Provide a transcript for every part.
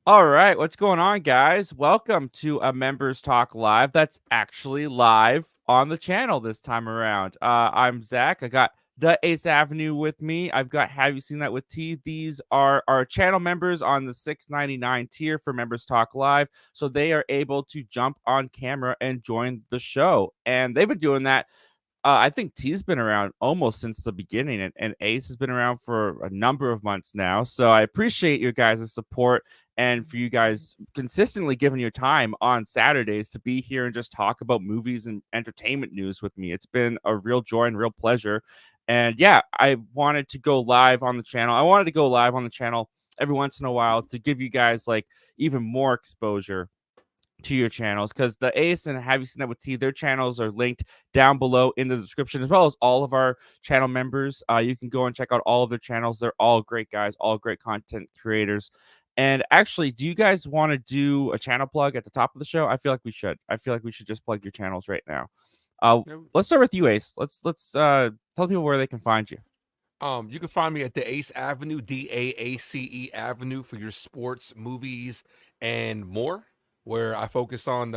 All right, what's going on, guys? Welcome to a Members Talk Live. That's actually live on the channel this time around. I'm Zach. I got the Ace Avenue with me. I've got Have You Seen That with T? These are our channel members on the $6.99 tier for Members Talk Live, so they are able to jump on camera and join the show. And they've been doing that. I think T's been around almost since the beginning, and Ace has been around for a number of months now. So I appreciate your guys' support and for you guys consistently giving your time on Saturdays to be here and just talk about movies and entertainment news with me. It's been a real joy and real pleasure. And yeah, I wanted to go live on the channel. I wanted to go live on the channel every once in a while to give you guys like even more exposure to your channels, because the Ace and Have You Seen That with T, their channels are linked down below in the description, as well as all of our channel members. You can go and check out all of their channels. They're all great guys, all great content creators. And actually, do you guys want to do a channel plug at the top of the show? I feel like we should. I feel like we should just plug your channels right now. Yeah. Let's start with you, Ace. Let's tell people where they can find you. You can find me at the Ace Avenue, DAACE Avenue, for your sports, movies, and more, where I focus on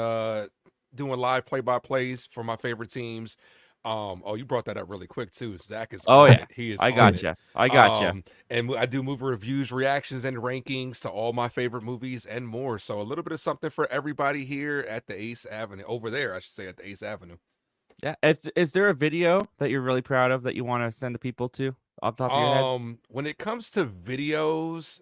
doing live play-by-plays for my favorite teams. Oh, you brought that up really quick too. Zach is Oh on yeah, it. He is I on got it. you. I got you. Um, and I do movie reviews, reactions, and rankings to all my favorite movies and more. So a little bit of something for everybody here at the Ace Avenue, over there, I should say, at the Ace Avenue. Yeah. Is there a video that you're really proud of that you want to send to people to off the top of your head? When it comes to videos,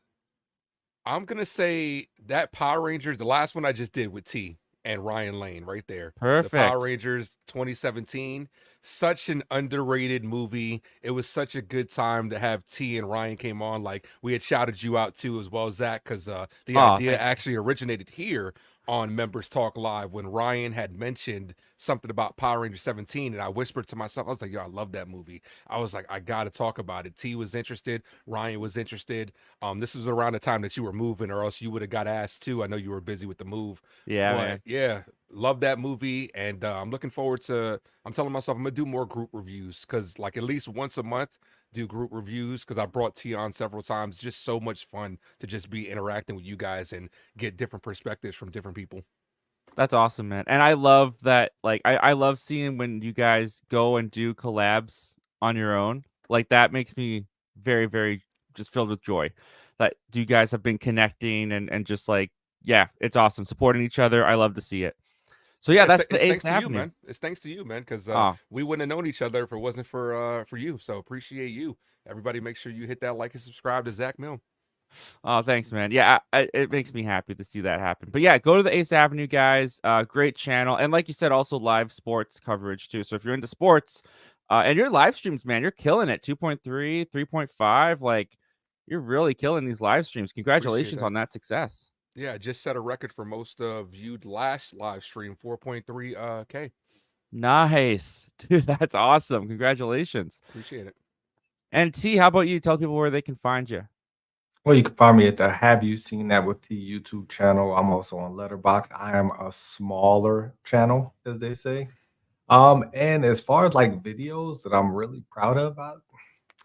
I'm gonna say that Power Rangers, the last one I just did with T and Ryan Lane, right there. The Power Perfect. Rangers 2017, such an underrated movie. It was such a good time to have T and Ryan came on. Like, we had shouted you out too as well, Zach, because the Oh, idea thank you. actually originated here on Members Talk Live when Ryan had mentioned something about Power Rangers 17, and I whispered to myself, I was like, yo, I love that movie. I was like, I gotta talk about it. T was interested, Ryan was interested. This was around the time that you were moving, or else you would have got asked too. I know you were busy with the move, Yeah, but man. yeah, love that movie, and I'm looking forward to. I'm telling myself I'm gonna do more group reviews, because like at least once a month, do group reviews, because I brought T on several times. Just so much fun to just be interacting with you guys and get different perspectives from different people. That's awesome, man. And I love that. Like, I love seeing when you guys go and do collabs on your own. Like, that makes me very, very just filled with joy that you guys have been connecting and just like, yeah, it's awesome. Supporting each other. I love to see it. So, Yeah, yeah, that's it's the Ace thanks to you, Avenue. man. It's thanks to you, man, because Oh, we wouldn't have known each other if it wasn't for you. So appreciate you. Everybody, make sure you hit that like and subscribe to Zach Milne. Oh, thanks, man. Yeah, it makes me happy to see that happen. But yeah, go to the Ace Avenue, guys. Great channel, and like you said, also live sports coverage too. So if you're into sports, and your live streams, man, you're killing it. 2.3, 3.5, like you're really killing these live streams. Appreciate Congratulations that. on that success. Yeah, I just set a record for most viewed last live stream, 4.3 K. Nice, dude. That's awesome. Congratulations. Appreciate it. And T, how about you? Tell people where they can find you. Well, you can find me at the Have You Seen That with the YouTube channel. I'm also on Letterboxd. I am a smaller channel, as they say. And as far as like videos that I'm really proud of,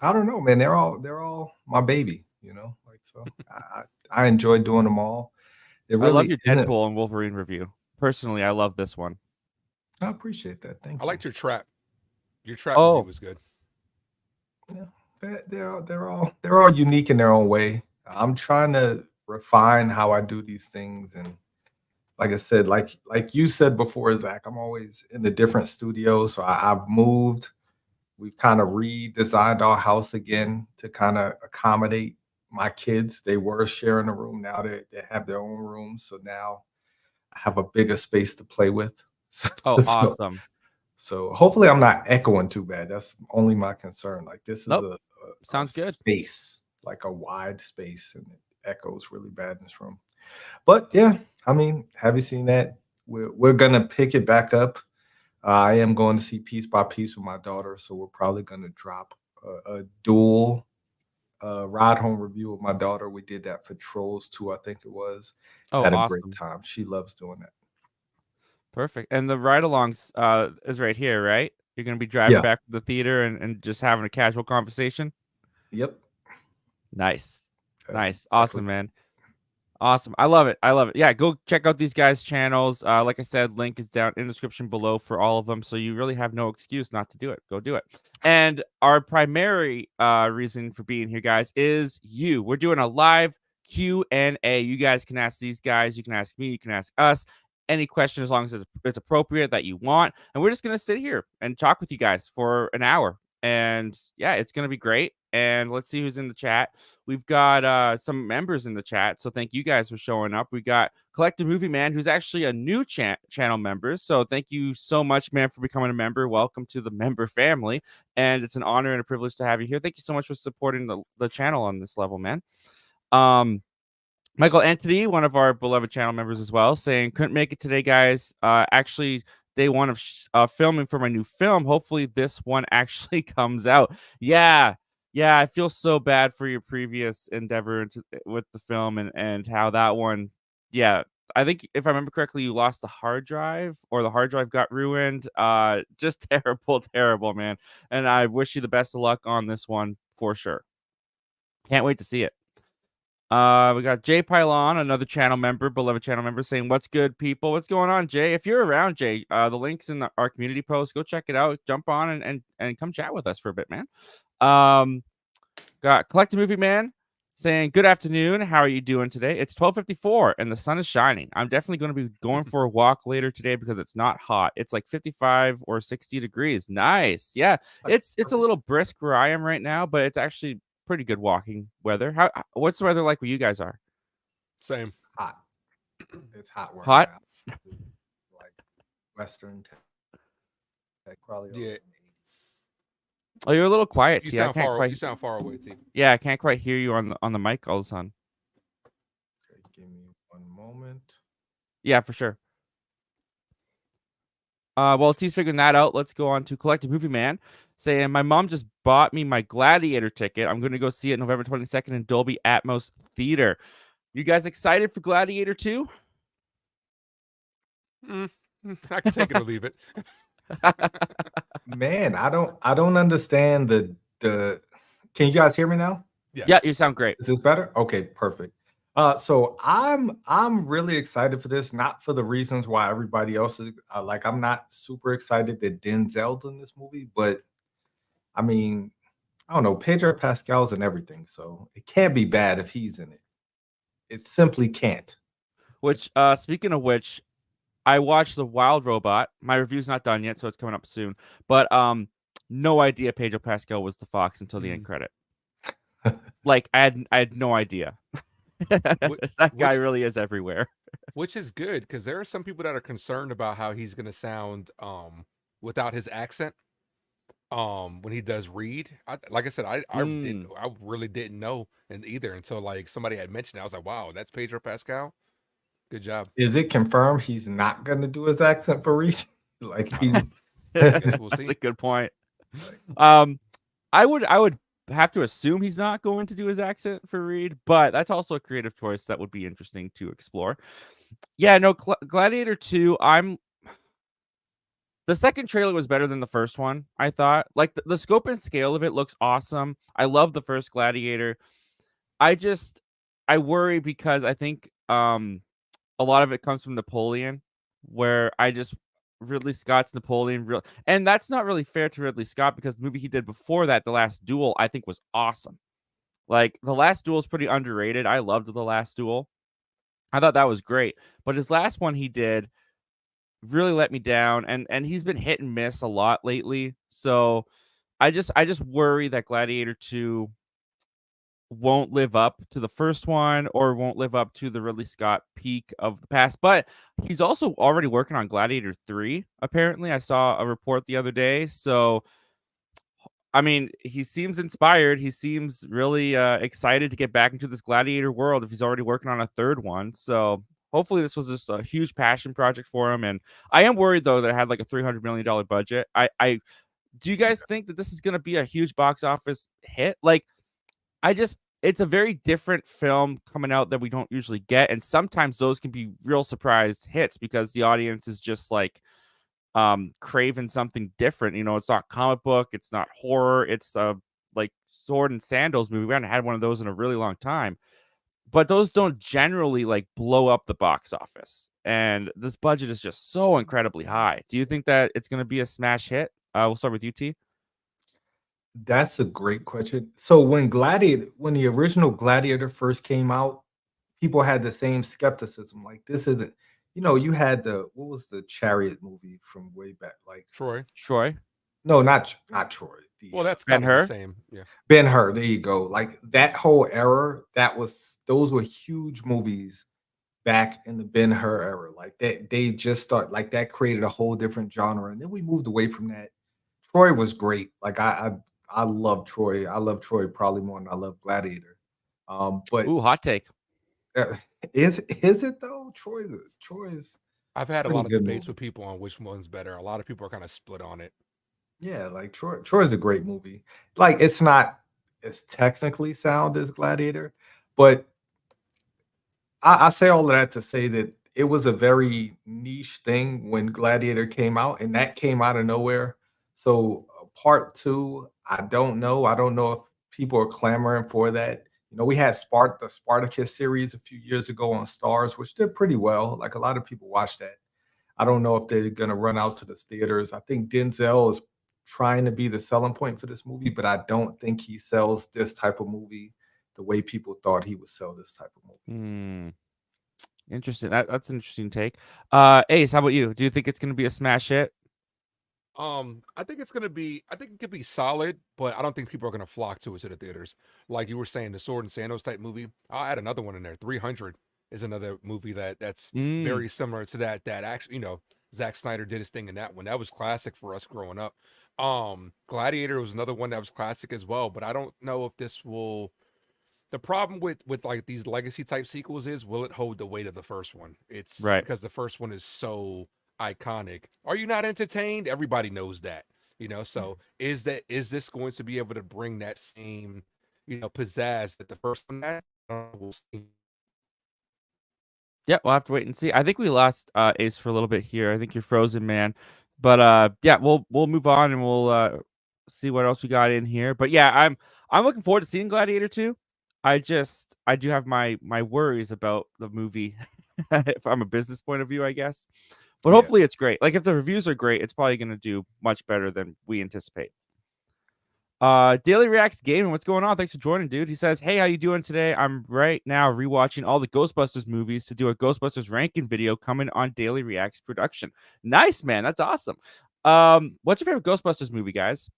I don't know, man. They're all my baby, Like so, I enjoy doing them all. It I love really your isn't. Deadpool and Wolverine review. Personally, I love this one. I appreciate that. I Thank you. liked your trap. Your trap review Oh, was good. Yeah, they're all unique in their own way. I'm trying to refine how I do these things, and like I said, like you said before, Zach, I'm always in a different studio, so I've moved. We've kind of redesigned our house again to kind of accommodate my kids. They were sharing a room. Now they have their own room, so now I have a bigger space to play with. So, oh, so, awesome. so hopefully I'm not echoing too bad. That's only my concern. Like this is Nope, a sounds good. space, like a wide space, and it echoes really bad in this room. But yeah, I mean, have you seen that? We're gonna pick it back up. I am going to see Piece by Piece with my daughter, so we're probably gonna drop a dual ride home review with my daughter. We did that for Trolls 2, I think it was. Oh, Had a great awesome. time. She loves doing that. Perfect. And the ride-alongs is right here, right? You're gonna be driving Yeah. back to the theater and just having a casual conversation. Yep. Nice, That's nice, exactly awesome, right. man. Awesome. I love it. I love it. Yeah, go check out these guys' channels. Like I said, link is down in the description below for all of them. So you really have no excuse not to do it. Go do it. And our primary reason for being here, guys, is you. We're doing a live Q&A. You guys can ask these guys. You can ask me. You can ask us any question as long as it's appropriate that you want. And we're just going to sit here and talk with you guys for an hour. And yeah, it's going to be great. And let's see who's in the chat. We've got some members in the chat, so thank you guys for showing up. We got Collective Movie Man, who's actually a new channel member. So thank you so much, man, for becoming a member. Welcome to the member family, and it's an honor and a privilege to have you here. Thank you so much for supporting the channel on this level, man. Michael Anthony, one of our beloved channel members as well, saying couldn't make it today, guys. Actually, day one of filming for my new film. Hopefully, this one actually comes out. Yeah, I feel so bad for your previous endeavor with the film and how that one. Yeah, I think if I remember correctly, you lost the hard drive or the hard drive got ruined. Just terrible, man. And I wish you the best of luck on this one for sure. Can't wait to see it. We got Jay Pylon, another channel member, beloved channel member, saying, "What's good, people? What's going on, Jay? If you're around, Jay, the link's in our community post. Go check it out. Jump on and come chat with us for a bit, man." Got Collective Movie Man saying, "Good afternoon. How are you doing today? It's 12:54 and the sun is shining. I'm definitely going to be going for a walk later today because it's not hot. It's like 55 or 60 degrees. Nice. Yeah, it's a little brisk where I am right now, but it's actually pretty good walking weather. What's the weather like where you guys are? Same. Hot. It's hot. Hot? Like Western tech, probably. Yeah. Oh, you're a little quiet. You sound far away, T. Yeah, I can't quite hear you on the mic all of a sudden. Okay, give me one moment. Yeah, for sure. While T's figuring that out, let's go on to Collective Movie Man, saying, "My mom just bought me my Gladiator ticket. I'm going to go see it November 22nd in Dolby Atmos Theater. You guys excited for Gladiator 2? I can take it or leave it. Man, I don't understand the. Can you guys hear me now? Yes. Yeah, you sound great. Is this better? Okay, perfect. So I'm really excited for this, not for the reasons why everybody else is. Like, I'm not super excited that Denzel's in this movie, but I mean, I don't know. Pedro Pascal's in everything, so it can't be bad if he's in it. It simply can't. Which, speaking of which, I watched The Wild Robot. My review's not done yet, so it's coming up soon. But no idea Pedro Pascal was the fox until the end credit. Like, I had no idea. That guy really is everywhere. Which is good because there are some people that are concerned about how he's going to sound without his accent when he does read. Like I said, I really didn't know either until like somebody had mentioned it. I was like, wow, that's Pedro Pascal. Good job. Is it confirmed he's not going to do his accent for Reese? Like, we'll see. That's a good point. I would have to assume he's not going to do his accent for Reed, but that's also a creative choice that would be interesting to explore. Yeah, no, Gladiator 2, the second trailer was better than the first one, I thought. Like, the scope and scale of it looks awesome. I love the first Gladiator. I worry because I think a lot of it comes from Napoleon, where Ridley Scott's Napoleon, and that's not really fair to Ridley Scott because the movie he did before that, The Last Duel, I think was awesome. Like, The Last Duel is pretty underrated. I loved The Last Duel. I thought that was great, but his last one he did really let me down, and he's been hit and miss a lot lately. So I just worry that Gladiator 2 won't live up to the first one or won't live up to the Ridley Scott peak of the past. But he's also already working on Gladiator 3, apparently. I saw a report the other day. So, I mean, he seems inspired. He seems really excited to get back into this Gladiator world if he's already working on a third one. So hopefully this was just a huge passion project for him. And I am worried, though, that it had like a $300 million budget. Do you guys think that this is going to be a huge box office hit? Like, it's a very different film coming out that we don't usually get. And sometimes those can be real surprise hits because the audience is just like craving something different. You know, it's not comic book, it's not horror, it's like sword and sandals movie. We haven't had one of those in a really long time. but those don't generally like blow up the box office. And this budget is just so incredibly high. Do you think that it's going to be a smash hit? We'll start with you, T. That's a great question. So when the original Gladiator first came out, people had the same skepticism. Like this isn't, you had what was the Chariot movie from way back? Like Troy. no, not Troy. Well, that's kind of Ben-Hur? the same. Yeah. Ben-Hur. There you go. Like that whole era, those were huge movies back in the Ben-Hur era. Like they just start like that created a whole different genre, and then we moved away from that. Troy was great. Like I love Troy. I love Troy probably more than I love Gladiator. But Ooh, hot take. is it though? Troy's I've had a pretty lot of good debates movie. with people on which one's better. A lot of people are kind of split on it. Yeah, like Troy's a great movie. Like it's not as technically sound as Gladiator, but I say all of that to say that it was a very niche thing when Gladiator came out, and that came out of nowhere. So part two, I don't know. I don't know if people are clamoring for that. We had the Spartacus series a few years ago on Stars, which did pretty well. Like a lot of people watched that. I don't know if they're gonna run out to the theaters. I think Denzel is trying to be the selling point for this movie, but I don't think he sells this type of movie the way people thought he would sell this type of movie. Interesting. That's an interesting take. Ace, how about you? Do you think it's going to be a smash hit? I think it could be solid, but I don't think people are gonna flock to it to the theaters. Like you were saying, the Sword and Sandals type movie. I'll add another one in there. 300 is another movie that's very similar to that. That actually, Zack Snyder did his thing in that one. That was classic for us growing up. Gladiator was another one that was classic as well, but I don't know if this will. The problem with like these legacy type sequels is, will it hold the weight of the first one? It's Right. because the first one is so iconic. Are you not entertained? Everybody knows that. So is this going to be able to bring that same, pizzazz that the first one had? We'll see. Yeah, we'll have to wait and see. I think we lost Ace for a little bit here. I think you're frozen, man. But yeah, we'll move on and we'll see what else we got in here. But yeah, I'm looking forward to seeing Gladiator 2. I do have my worries about the movie from a business point of view, I guess. But hopefully it's great. Like if the reviews are great, it's probably going to do much better than we anticipate. Daily Reacts Gaming, what's going on? Thanks for joining, dude. He says, hey, how you doing today? I'm right now rewatching all the Ghostbusters movies to do a Ghostbusters ranking video coming on Daily Reacts production. Nice, man. That's awesome. What's your favorite Ghostbusters movie, guys?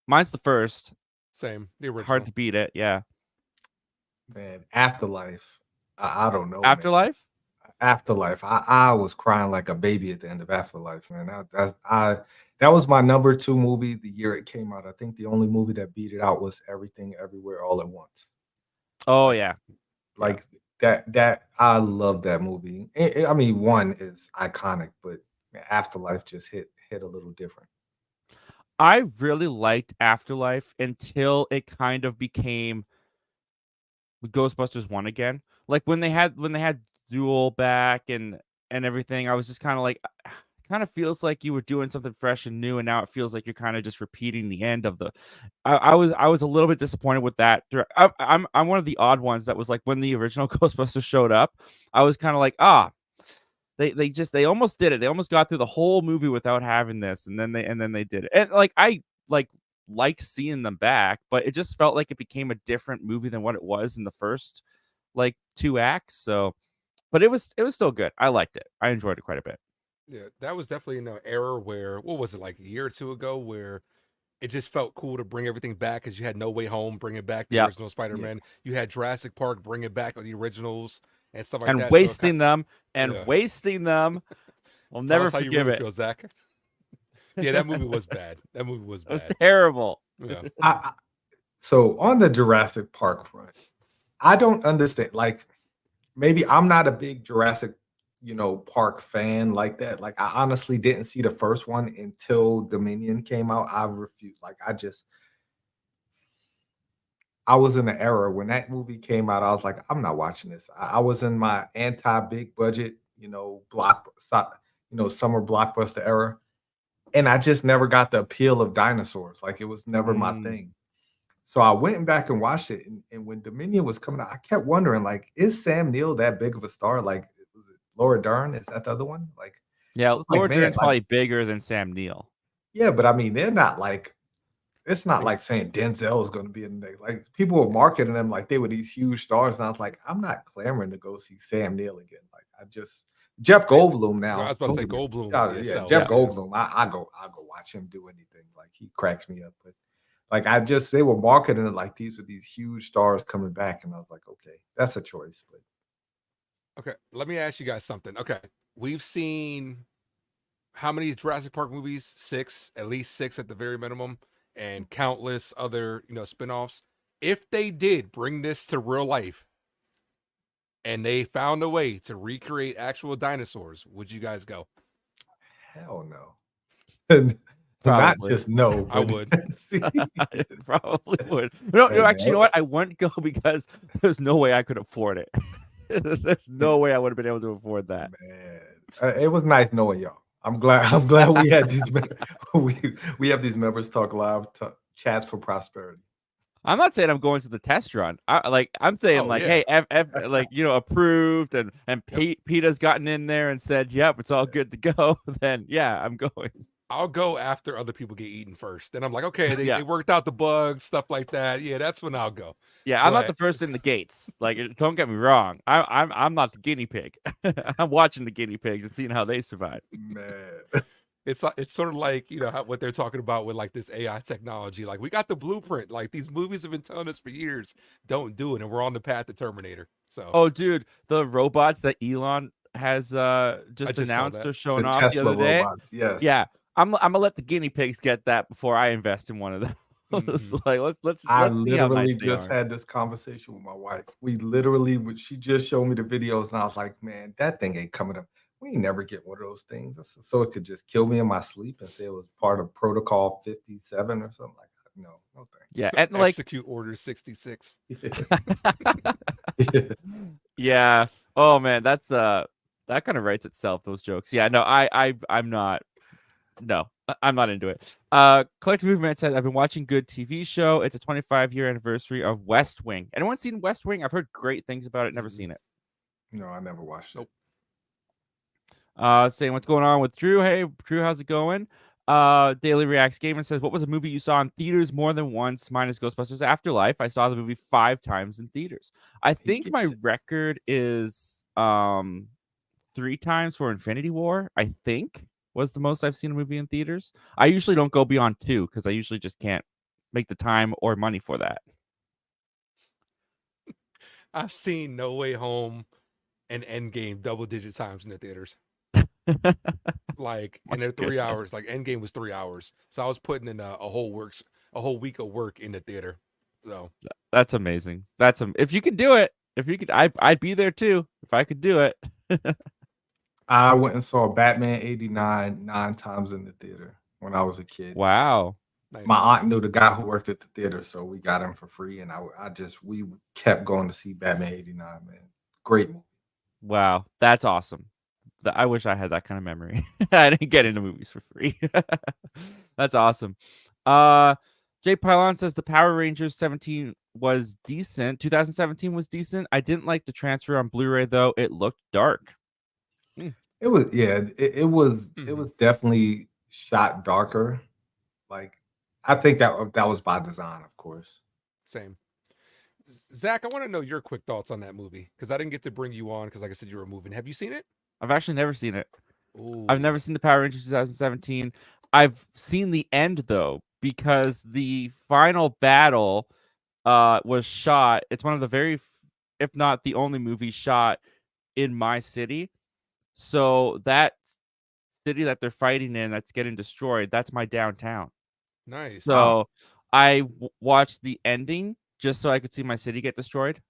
Mine's the first. Same. The original. Hard to beat it. Yeah. Man, Afterlife. I don't know. Afterlife? Man. Afterlife. I was crying like a baby at the end of Afterlife, man. That was my number 2 movie the year it came out. I think the only movie that beat it out was Everything Everywhere All at Once. Oh yeah. Like that I love that movie. I mean, one is iconic, but Afterlife just hit a little different. I really liked Afterlife until it kind of became Ghostbusters 1 again. Like when they had Duel back and everything, I was just kind of like, kind of feels like you were doing something fresh and new, and now it feels like you're kind of just repeating the end of the. I was a little bit disappointed with that. I'm one of the odd ones that was like when the original Ghostbusters showed up, I was kind of like, they almost did it. They almost got through the whole movie without having this, and then they did it. And like I liked seeing them back, but it just felt like it became a different movie than what it was in the first 2 acts. So, but it was still good. I liked it. I enjoyed it quite a bit. Yeah, that was definitely an era where, what was it, like a year or two ago, where it just felt cool to bring everything back, because you had No Way Home, bring it back, the original Spider-Man. You had Jurassic Park, bring it back, the originals and stuff like and that. Wasting them. We'll never how forgive you really it. feel, Zach. Yeah, that movie was bad. That movie was bad. It was terrible. Yeah. So on the Jurassic Park front, I don't understand. Like, maybe I'm not a big Jurassic, Park fan like that. Like, I honestly didn't see the first one until Dominion came out. I refused. Like, I was in the era when that movie came out. I was like, I'm not watching this. I was in my anti-big budget, summer blockbuster era, and I just never got the appeal of dinosaurs. Like, it was never my thing. So I went back and watched it, and when Dominion was coming out, I kept wondering, like, is Sam Neill that big of a star? Like, was it Laura Dern? Is that the other one? Like, Yeah, I was like, Laura man, Dern's like, probably bigger than Sam Neill. yeah, but I mean, they're not like it's not mean- like saying Denzel is going to be in the like people were marketing them like they were these huge stars, and I was like, I'm not clamoring to go see Sam Neill again. Like, I just Jeff Goldblum I now. was about to don't say get me- Goldblum. Yeah, Yeah, yeah, sells, Jeff yeah. Goldblum. I go watch him do anything. Like he cracks me up. But like they were marketing it like these are these huge stars coming back, and I was like, okay, that's a choice. But Okay, let me ask you guys something. Okay, we've seen how many Jurassic Park movies? 6, at least 6 at the very minimum, and countless other, spin-offs. If they did bring this to real life and they found a way to recreate actual dinosaurs, would you guys go? hell no. And not Probably. just no, I but would. see, I probably would. No, Hey, actually, you know man. what? I wouldn't go because there's no way I could afford it. There's no way I would have been able to afford that. Man, it was nice knowing y'all. I'm glad we had these we have these members talk live chats for prosperity. I'm not saying I'm going to the test run. I'm saying Oh, like, yeah. hey, approved, and PETA's gotten in there and said, yep, it's all good to go. Then yeah, I'm going. I'll go after other people get eaten first. Then I'm like, okay, Yeah. they worked out the bugs, stuff like that. Yeah, that's when I'll go. Yeah, I'm not But- the first in the gates. Like, don't get me wrong. I'm not the guinea pig. I'm watching the guinea pigs and seeing how they survive. Man, It's sort of like, what they're talking about with like this AI technology. Like, we got the blueprint. Like, these movies have been telling us for years, don't do it, and we're on the path to Terminator. So Oh, dude, the robots that Elon has just just saw announced that. or shown the off Tesla the other day. robots, yes. Yeah, I'm gonna let the guinea pigs get that before I invest in one of them. Like, let's I see how literally nice they just are. had this conversation with my wife. We literally, she just showed me the videos, and I was like, "Man, that thing ain't coming up. We ain't never get one of those things." I said, so it could just kill me in my sleep and say it was part of Protocol 57 or something like that. No, no Yeah, and like, Execute Order 66. thanks. yeah. Oh man, that's that kind of writes itself. Those jokes. Yeah, no, I'm not. No, I'm not into it. Collective Movement says, I've been watching good TV show. It's a 25-year anniversary of West Wing. Anyone seen West Wing? I've heard great things about it. Never seen it. No, I never watched it. Saying what's going on with Drew. Hey, Drew, how's it going? Daily Reacts Gaming says, what was a movie you saw in theaters more than once, minus Ghostbusters Afterlife? I saw the movie 5 times in theaters. I think my record is 3 times for Infinity War, I think. Was the most I've seen a movie in theaters. I usually don't go beyond 2 because I usually just can't make the time or money for that. I've seen No Way Home and Endgame double-digit times in the theaters. Like, and they're 3 hours. Like, Endgame was 3 hours, so I was putting in a whole week of work in the theater. So That's amazing. If you could do it, I'd be there too if I could do it. I went and saw Batman 89 9 times in the theater when I was a kid. Wow. nice. My aunt knew the guy who worked at the theater, so we got him for free, and we kept going to see Batman 89. Man, great movie. Wow, that's awesome. I wish I had that kind of memory. I didn't get into movies for free. That's awesome. Jay Pylon says the Power Rangers 17 was decent. 2017 was decent. I didn't like the transfer on Blu-ray though. It looked dark. It was it was definitely shot darker. Like I think that was by design, of course. Same. Zach, I want to know your quick thoughts on that movie because I didn't get to bring you on because, like I said, you were moving. Have you seen it? I've actually never seen it. Ooh. I've never seen the Power Rangers 2017. I've seen the end though because the final battle was shot. It's one of the very, if not the only movie shot in my city. So that city that they're fighting in that's getting destroyed, that's my downtown. Nice. So I watched the ending just so I could see my city get destroyed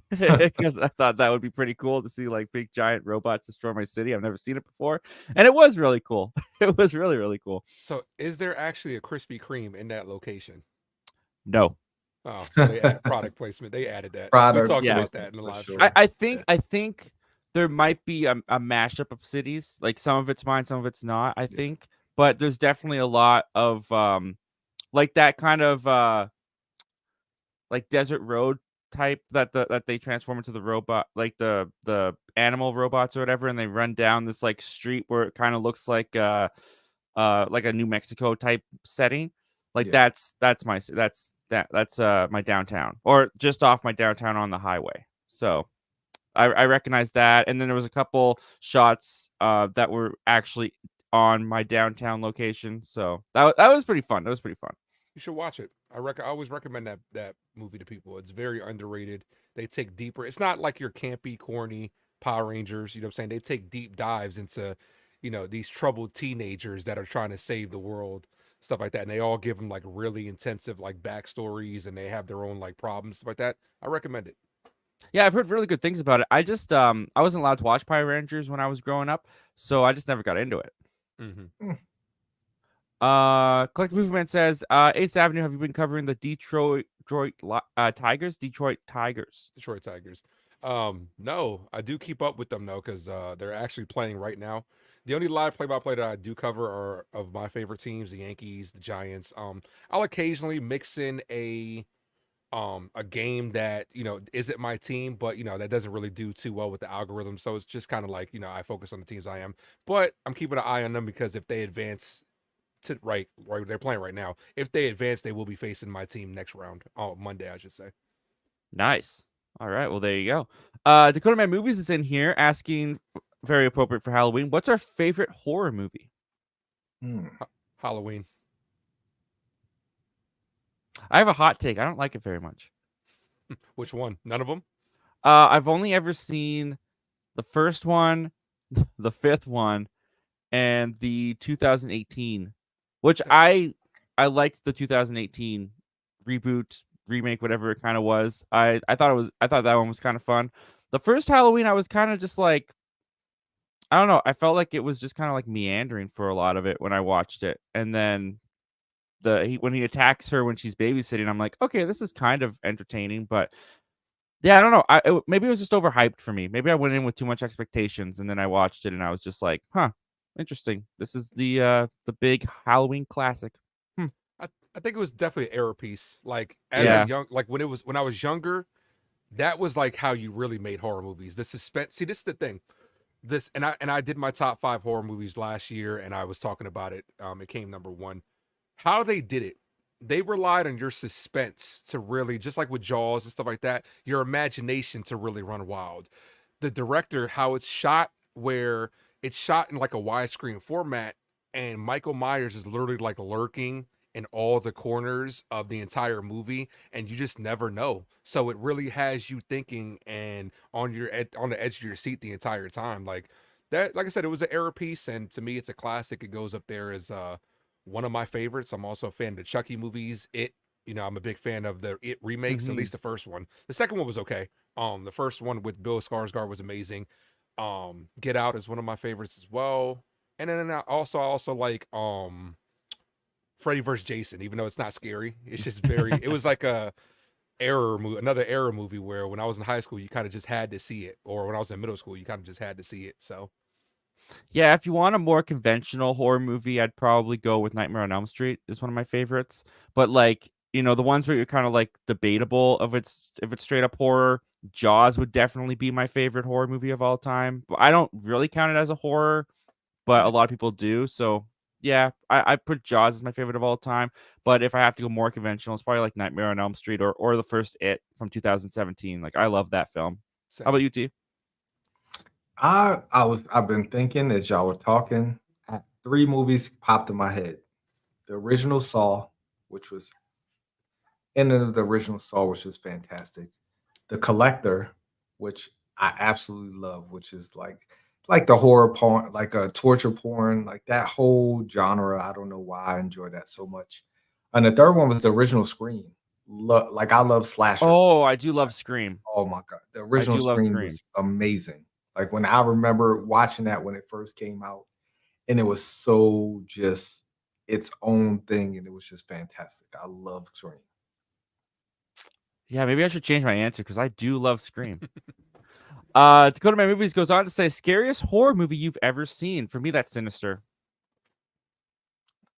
because I thought that would be pretty cool to see like big giant robots destroy my city. I've never seen it before, and it was really cool. It was really, really cool. So is there actually a Krispy Kreme in that location? No, Oh, so they add product placement. They added that. Product We talked about placement, that in the for live sure. show. I think there might be a mashup of cities. Like some of it's mine, some of it's not. I think, but there's definitely a lot of like that kind of like desert road type that they transform into the robot, like the animal robots or whatever, and they run down this like street where it kind of looks like a New Mexico type setting. Like Yeah. that's my downtown, or just off my downtown on the highway. So I recognize that, and then there was a couple shots that were actually on my downtown location. So that was pretty fun. That was pretty fun. You should watch it. I always recommend that movie to people. It's very underrated. They take deeper. It's not like your campy, corny Power Rangers. You know what I'm saying? They take deep dives into, these troubled teenagers that are trying to save the world, stuff like that. And they all give them like really intensive like backstories, and they have their own like problems, stuff like that. I recommend it. Yeah, I've heard really good things about it. I just I wasn't allowed to watch Power Rangers when I was growing up, so I just never got into it. Mm-hmm. Collective Movement says, Ace Avenue, have you been covering the Detroit Tigers? Detroit Tigers. Detroit Tigers. No, I do keep up with them though, because they're actually playing right now. The only live play-by-play that I do cover are of my favorite teams, the Yankees, the Giants. I'll occasionally mix in a game that isn't my team, but that doesn't really do too well with the algorithm. So it's just kind of like I focus on the teams I am, but I'm keeping an eye on them because if they advance to right, they're playing right now. If they advance, they will be facing my team next round. Oh, Monday, I should say. Nice. All right. Well, there you go. Dakota Man Movies is in here asking, very appropriate for Halloween, what's our favorite horror movie? Halloween. I have a hot take. I don't like it very much. Which one? None of them? I've only ever seen the first one, the fifth one, and the 2018, which I liked the 2018 reboot, remake, whatever it kind of was. I thought that one was kind of fun. The first Halloween, I was kind of just like, I don't know. I felt like it was just kind of like meandering for a lot of it when I watched it, and then when he attacks her when she's babysitting, I'm like, okay, this is kind of entertaining, but yeah, I don't know. Maybe it was just overhyped for me. Maybe I went in with too much expectations, and then I watched it, and I was just like, huh, interesting. This is the big Halloween classic. I think it was definitely an error piece. Like as a young, like when I was younger, that was like how you really made horror movies. The suspense. See, this is the thing. I did my top 5 horror movies last year, and I was talking about it. It came number 1. How they did it, they relied on your suspense to really, just like with Jaws and stuff like that, your imagination to really run wild. The director, how it's shot, where it's shot in like a widescreen format, and Michael Myers is literally like lurking in all the corners of the entire movie, and you just never know. So it really has you thinking and on the edge of your seat the entire time. Like that, like I said, it was an error piece, and to me, it's a classic. It goes up there as one of my favorites. I'm also a fan of the Chucky movies. I'm a big fan of the It remakes, at least the first one. The second one was okay. The first one with Bill Skarsgård was amazing. Get Out is one of my favorites as well. And then I also like Freddy vs. Jason, even though it's not scary. It's just it was like another error movie where when I was in high school, you kind of just had to see it. Or when I was in middle school, you kind of just had to see it. So yeah, if you want a more conventional horror movie, I'd probably go with Nightmare on Elm Street. Is one of my favorites. But like, the ones where you're kind of like debatable if it's straight up horror, Jaws would definitely be my favorite horror movie of all time. But I don't really count it as a horror, but a lot of people do. So yeah, I put Jaws as my favorite of all time. But if I have to go more conventional, it's probably like Nightmare on Elm Street or the first It from 2017. Like, I love that film. same. How about you, T? I've been thinking as y'all were talking, 3 movies popped in my head. The original Saw, which was which is fantastic. The Collector, which I absolutely love, which is like the horror porn, like a torture porn, like that whole genre. I don't know why I enjoy that so much. And the third one was the original Scream. Like I love slasher. Oh, I do love Scream. Oh my god, the original do love Scream Scream. was amazing. Like when I remember watching that when it first came out, and it was so just its own thing, and it was just fantastic. I love Scream. Yeah, maybe I should change my answer because I do love Scream. Dakota Man Movies goes on to say, scariest horror movie you've ever seen. For me, that's Sinister.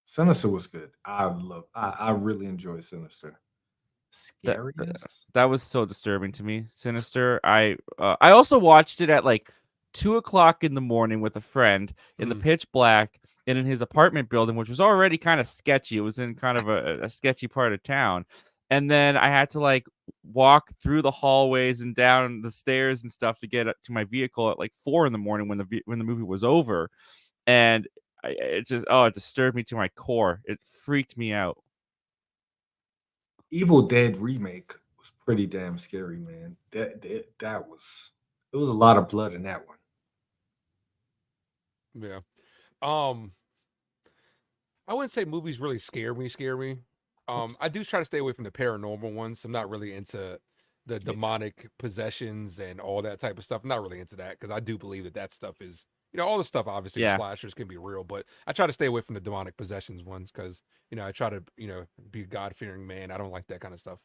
Sinister was good. I really enjoyed Sinister. That Scariest. that was so disturbing to me. Sinister. I also watched it at like 2 o'clock in the morning with a friend in the Mm. pitch black and in his apartment building, which was already kind of sketchy. It was in kind of a sketchy part of town. And then I had to like walk through the hallways and down the stairs and stuff to get to my vehicle at like 4 in the morning when the movie was over. And it just it disturbed me to my core. It freaked me out. Evil Dead remake was pretty damn scary, man. That was there was a lot of blood in that one. Yeah. Um, I wouldn't say movies really scare me. Oops. I do try to stay away from the paranormal ones. I'm not really into the Yeah. demonic possessions and all that type of stuff. I'm not really into that because I do believe that stuff is, all the stuff obviously with Yeah. slashers can be real, but I try to stay away from the demonic possessions ones because, I try to, be a God fearing man. I don't like that kind of stuff.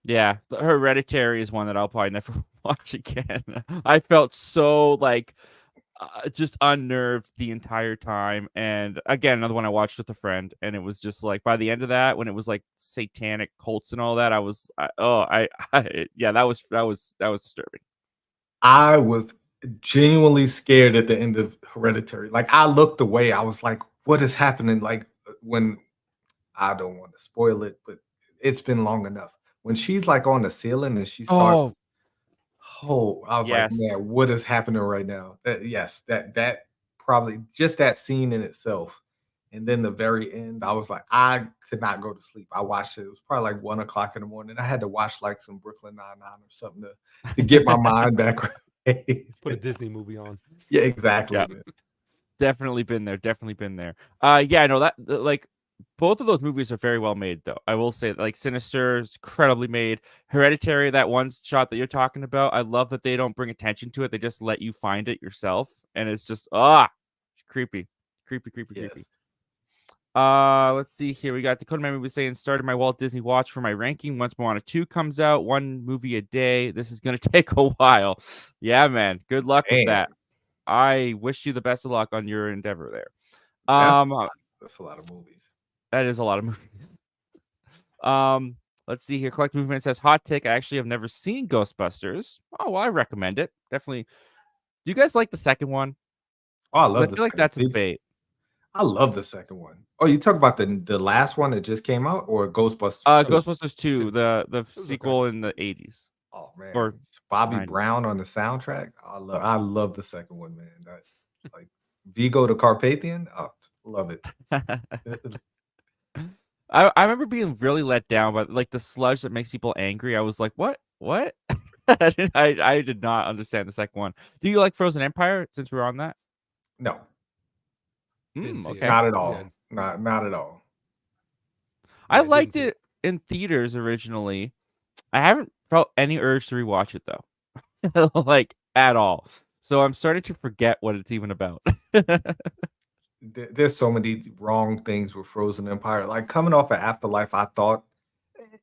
Yeah, the Hereditary is one that I'll probably never watch again. I felt so like just unnerved the entire time. And again, another one I watched with a friend, and it was just like by the end of that, when it was like satanic cults and all that, yeah, that was disturbing. I was genuinely scared at the end of Hereditary. Like I looked away. I was like, what is happening? Like when I don't want to spoil it, but it's been long enough. When she's like on the ceiling and she starts Oh I was like, yes, man, what is happening right now? Yes, that probably just that scene in itself. And then the very end, I was like, I could not go to sleep. I watched it. It was probably like 1 o'clock in the morning. I had to watch like some Brooklyn Nine-Nine or something to get my mind back right. Put a Disney movie on. Yeah, exactly, yeah, man. definitely been there. Definitely been there. Yeah, no, like both of those movies are very well made, though. I will say, like Sinister is incredibly made. Hereditary, that one shot that you're talking about, I love that they don't bring attention to it. They just let you find it yourself, and it's just creepy, creepy, creepy, creepy. Yes. Let's see here. We got Dakota Man movie saying started my Walt Disney watch for my ranking. Once Moana 2 comes out, one movie a day. This is gonna take a while. Yeah, man. Good luck with Man, that. I wish you the best of luck on your endeavor there. that's Um, that's a lot of movies. that is a lot of movies. Um, let's see here. Collect Movement says hot take. I actually have never seen Ghostbusters. Oh, well, I recommend it. Definitely. Do you guys like the second one? Oh, I 'Cause I love the feel like second. that's a debate. I love the second one. Oh, you talk about the last one that just came out or Ghostbusters 2? Ghostbusters 2, Two. the It was okay. sequel in the 80s Oh man, or it's Bobby 90s. Brown on the soundtrack. I love the second one, man. That like Vigo the Carpathian. Oh, love it. I remember being really let down by like the sludge that makes people angry. I was like, "What? What?" I did not understand the second one. Do you like Frozen Empire since we're on that? No, Didn't see it. Okay. not at Yeah. all. Not at all. I Yeah, didn't liked see it it. in theaters originally. I haven't felt any urge to rewatch it though. Like at all. So I'm starting to forget what it's even about. There's so many wrong things with Frozen Empire. Like coming off of Afterlife, I thought,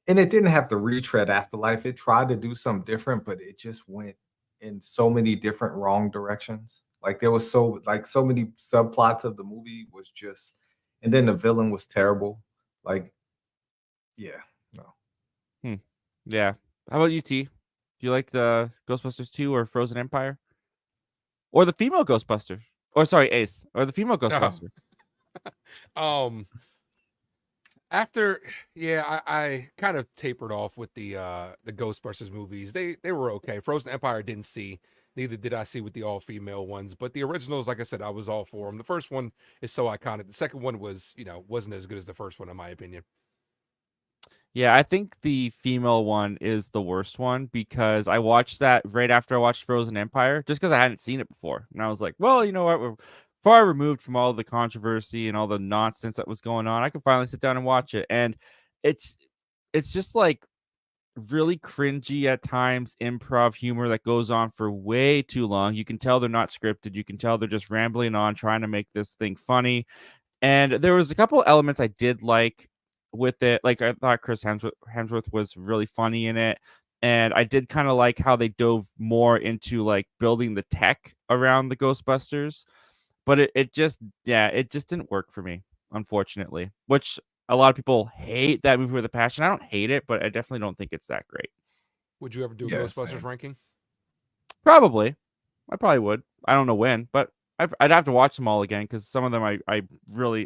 and it didn't have to retread Afterlife. It tried to do something different, but it just went in so many different wrong directions. Like there was so many subplots of the movie was just, and then the villain was terrible. Like, yeah, no. Hmm. Yeah. How about you, T? Do you like the Ghostbusters 2 or Frozen Empire? Or the female Ghostbuster? Or sorry, Ace. Or the female Oh. Ghostbuster? After I kind of tapered off with the Ghostbusters movies. They were okay. Frozen Empire didn't see. Neither did I see with the all female ones. But the originals, like I said, I was all for them. The first one is so iconic. The second one was, wasn't as good as the first one in my opinion. Yeah, I think the female one is the worst one because I watched that right after I watched Frozen Empire, just because I hadn't seen it before. And I was like, well, you know what? We're far removed from all the controversy and all the nonsense that was going on. I can finally sit down and watch it. And it's it's just like really cringy at times improv humor that goes on for way too long. You can tell they're not scripted. You can tell they're just rambling on trying to make this thing funny. And there was a couple elements I did like with it. Like I thought Hemsworth was really funny in it. And I did kind of like how they dove more into like building the tech around the Ghostbusters. But it just didn't work for me, unfortunately. Which A lot of people hate that movie with a passion. I don't hate it, but I definitely don't think it's that great. Would you ever do a Yeah, Ghostbusters same. ranking? Probably. I probably would. I don't know when, but I'd have to watch them all again because some of them I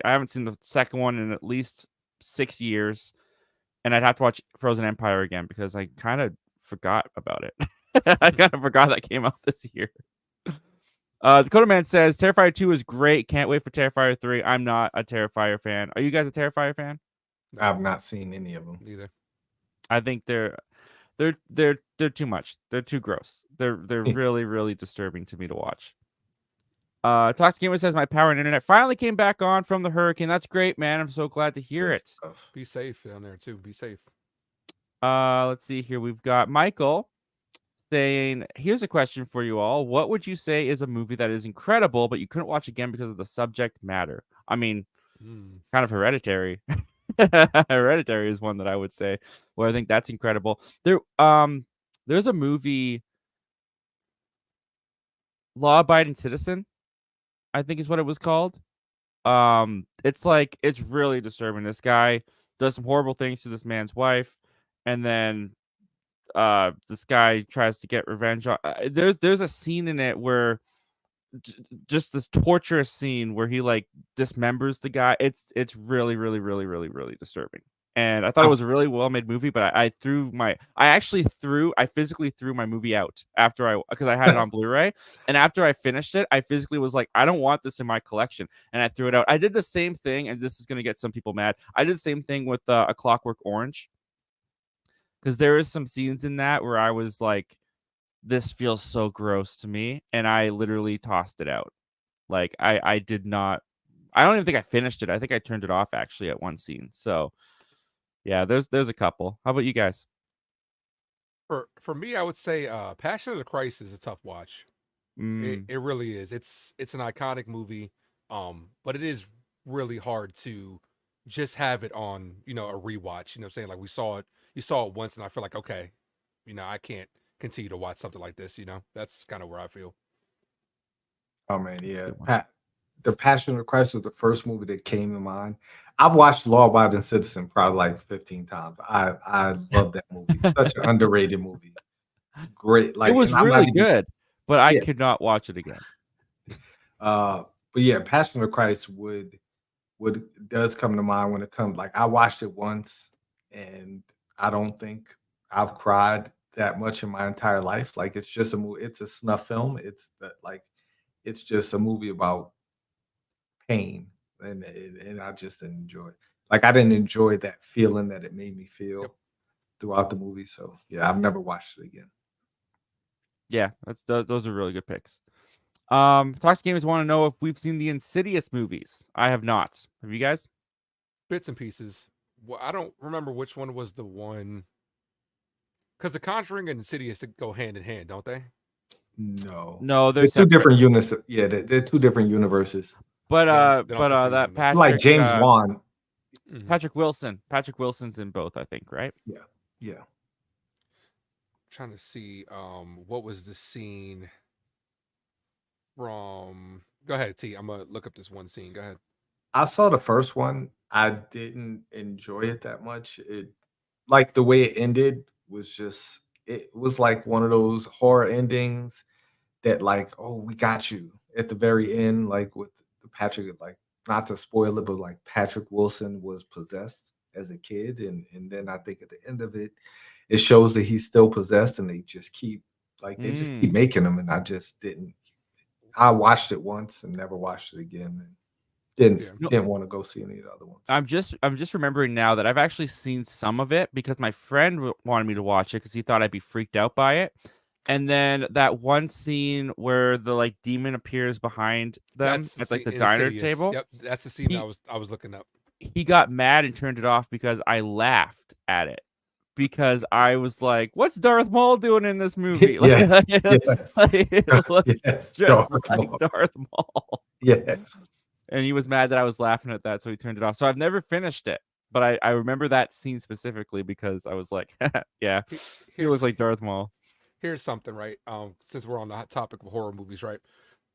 haven't seen the second one in at least 6 years, and I'd have to watch Frozen Empire again because I kind of forgot about it. I kind of forgot that came out this year. Dakota Man says Terrifier 2 is great. Can't wait for Terrifier 3. I'm not a Terrifier fan. Are you guys a Terrifier fan? No, I've not seen any of them. neither. I think they're too much. They're too gross. They're really, really disturbing to me to watch. Toxic Gamer says my power and internet finally came back on from the hurricane. That's great, man. I'm so glad to hear Good it. stuff. Be safe down there too. Be safe. Let's see here. We've got Michael saying, here's a question for you all. What would you say is a movie that is incredible, but you couldn't watch again because of the subject matter? I mean, kind of Hereditary. Hereditary is one that I would say where I think that's incredible. There's a movie, Law Abiding Citizen, I think is what it was called. It's really disturbing. This guy does some horrible things to this man's wife, and then this guy tries to get revenge on. There's a scene in it where just this torturous scene where he like dismembers the guy. It's really, really, really, really, really disturbing. And I thought it was a really well made movie, but I physically threw my movie out because I had it on Blu-ray. And after I finished it, I physically was like, I don't want this in my collection. And I threw it out. I did the same thing, and this is going to get some people mad. I did the same thing with A Clockwork Orange, because there is some scenes in that where I was like, this feels so gross to me. And I literally tossed it out. Like I did not, I don't even think I finished it. I think I turned it off actually at one scene. So yeah, there's a couple. How about you guys? For me, I would say Passion of the Christ is a tough watch. It really is. It's an iconic movie, but it is really hard to just have it on, a rewatch. You know what I'm saying? Like you saw it once, and I feel like, okay, I can't continue to watch something like this. That's kind of where I feel. Oh man, yeah. The Passion of Christ was the first movie that came to mind. I've watched Law Abiding Citizen probably like 15 times. I love that movie. Such an underrated movie. Great. Like it was and I'm not really even- good, but I Yeah. could not watch it again. But yeah, Passion of Christ does come to mind when it comes. Like I watched it once, and I don't think I've cried that much in my entire life. Like it's just a movie. It's a snuff film. It's just a movie about pain, and I just didn't enjoy it. Like I didn't enjoy that feeling that it made me feel throughout the movie. So yeah, I've never watched it again. Yeah, those are really good picks. Toxic Gamers want to know if we've seen the Insidious movies. I have not. Have you guys? Bits and pieces. Well, I don't remember which one was the one, because The Conjuring and Insidious go hand in hand, don't they? No, they're two separate. different units. Yeah, they're two different universes. But don't confuse that them, though. Patrick, Like James Wan. Patrick Wilson's in both, I think, right? Yeah. Trying to see what was the scene from. Go ahead, T. I'm gonna look up this one scene. Go ahead. I saw the first one. I didn't enjoy it that much. It like the way it ended it was like one of those horror endings that like, oh, we got you at the very end, like with the Patrick, like not to spoil it, but like Patrick Wilson was possessed as a kid, and then I think at the end of it, it shows that he's still possessed, and they just keep making him, and I just didn't. I watched it once and never watched it again. And didn't want to go see any of the other ones. I'm just remembering now that I've actually seen some of it because my friend wanted me to watch it because he thought I'd be freaked out by it. And then that one scene where the like demon appears behind them at like the diner table. Yep, that's the scene I was looking up. He got mad and turned it off because I laughed at it. Because I was like, "What's Darth Maul doing in this movie?" Like, Yes. it looks Yes, just Darth like Maul. Darth Maul. Yes. And he was mad that I was laughing at that, so he turned it off. So I've never finished it, but I remember that scene specifically because I was like, "Yeah, he looks like Darth Maul." Here's something, right? Since we're on the hot topic of horror movies, right?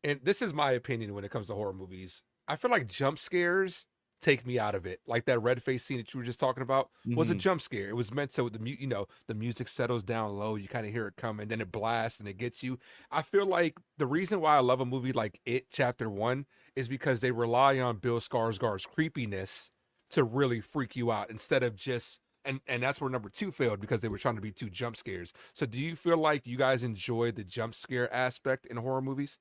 And this is my opinion when it comes to horror movies. I feel like jump scares take me out of it. Like that red face scene that you were just talking about was a Mhm. jump scare. It was meant so the music settles down low, you kind of hear it coming, then it blasts and it gets you. I feel like the reason why I love a movie like It Chapter 1 is because they rely on Bill Skarsgård's creepiness to really freak you out instead of just and that's where number 2 failed because they were trying to be 2 jump scares. So do you feel like you guys enjoy the jump scare aspect in horror movies?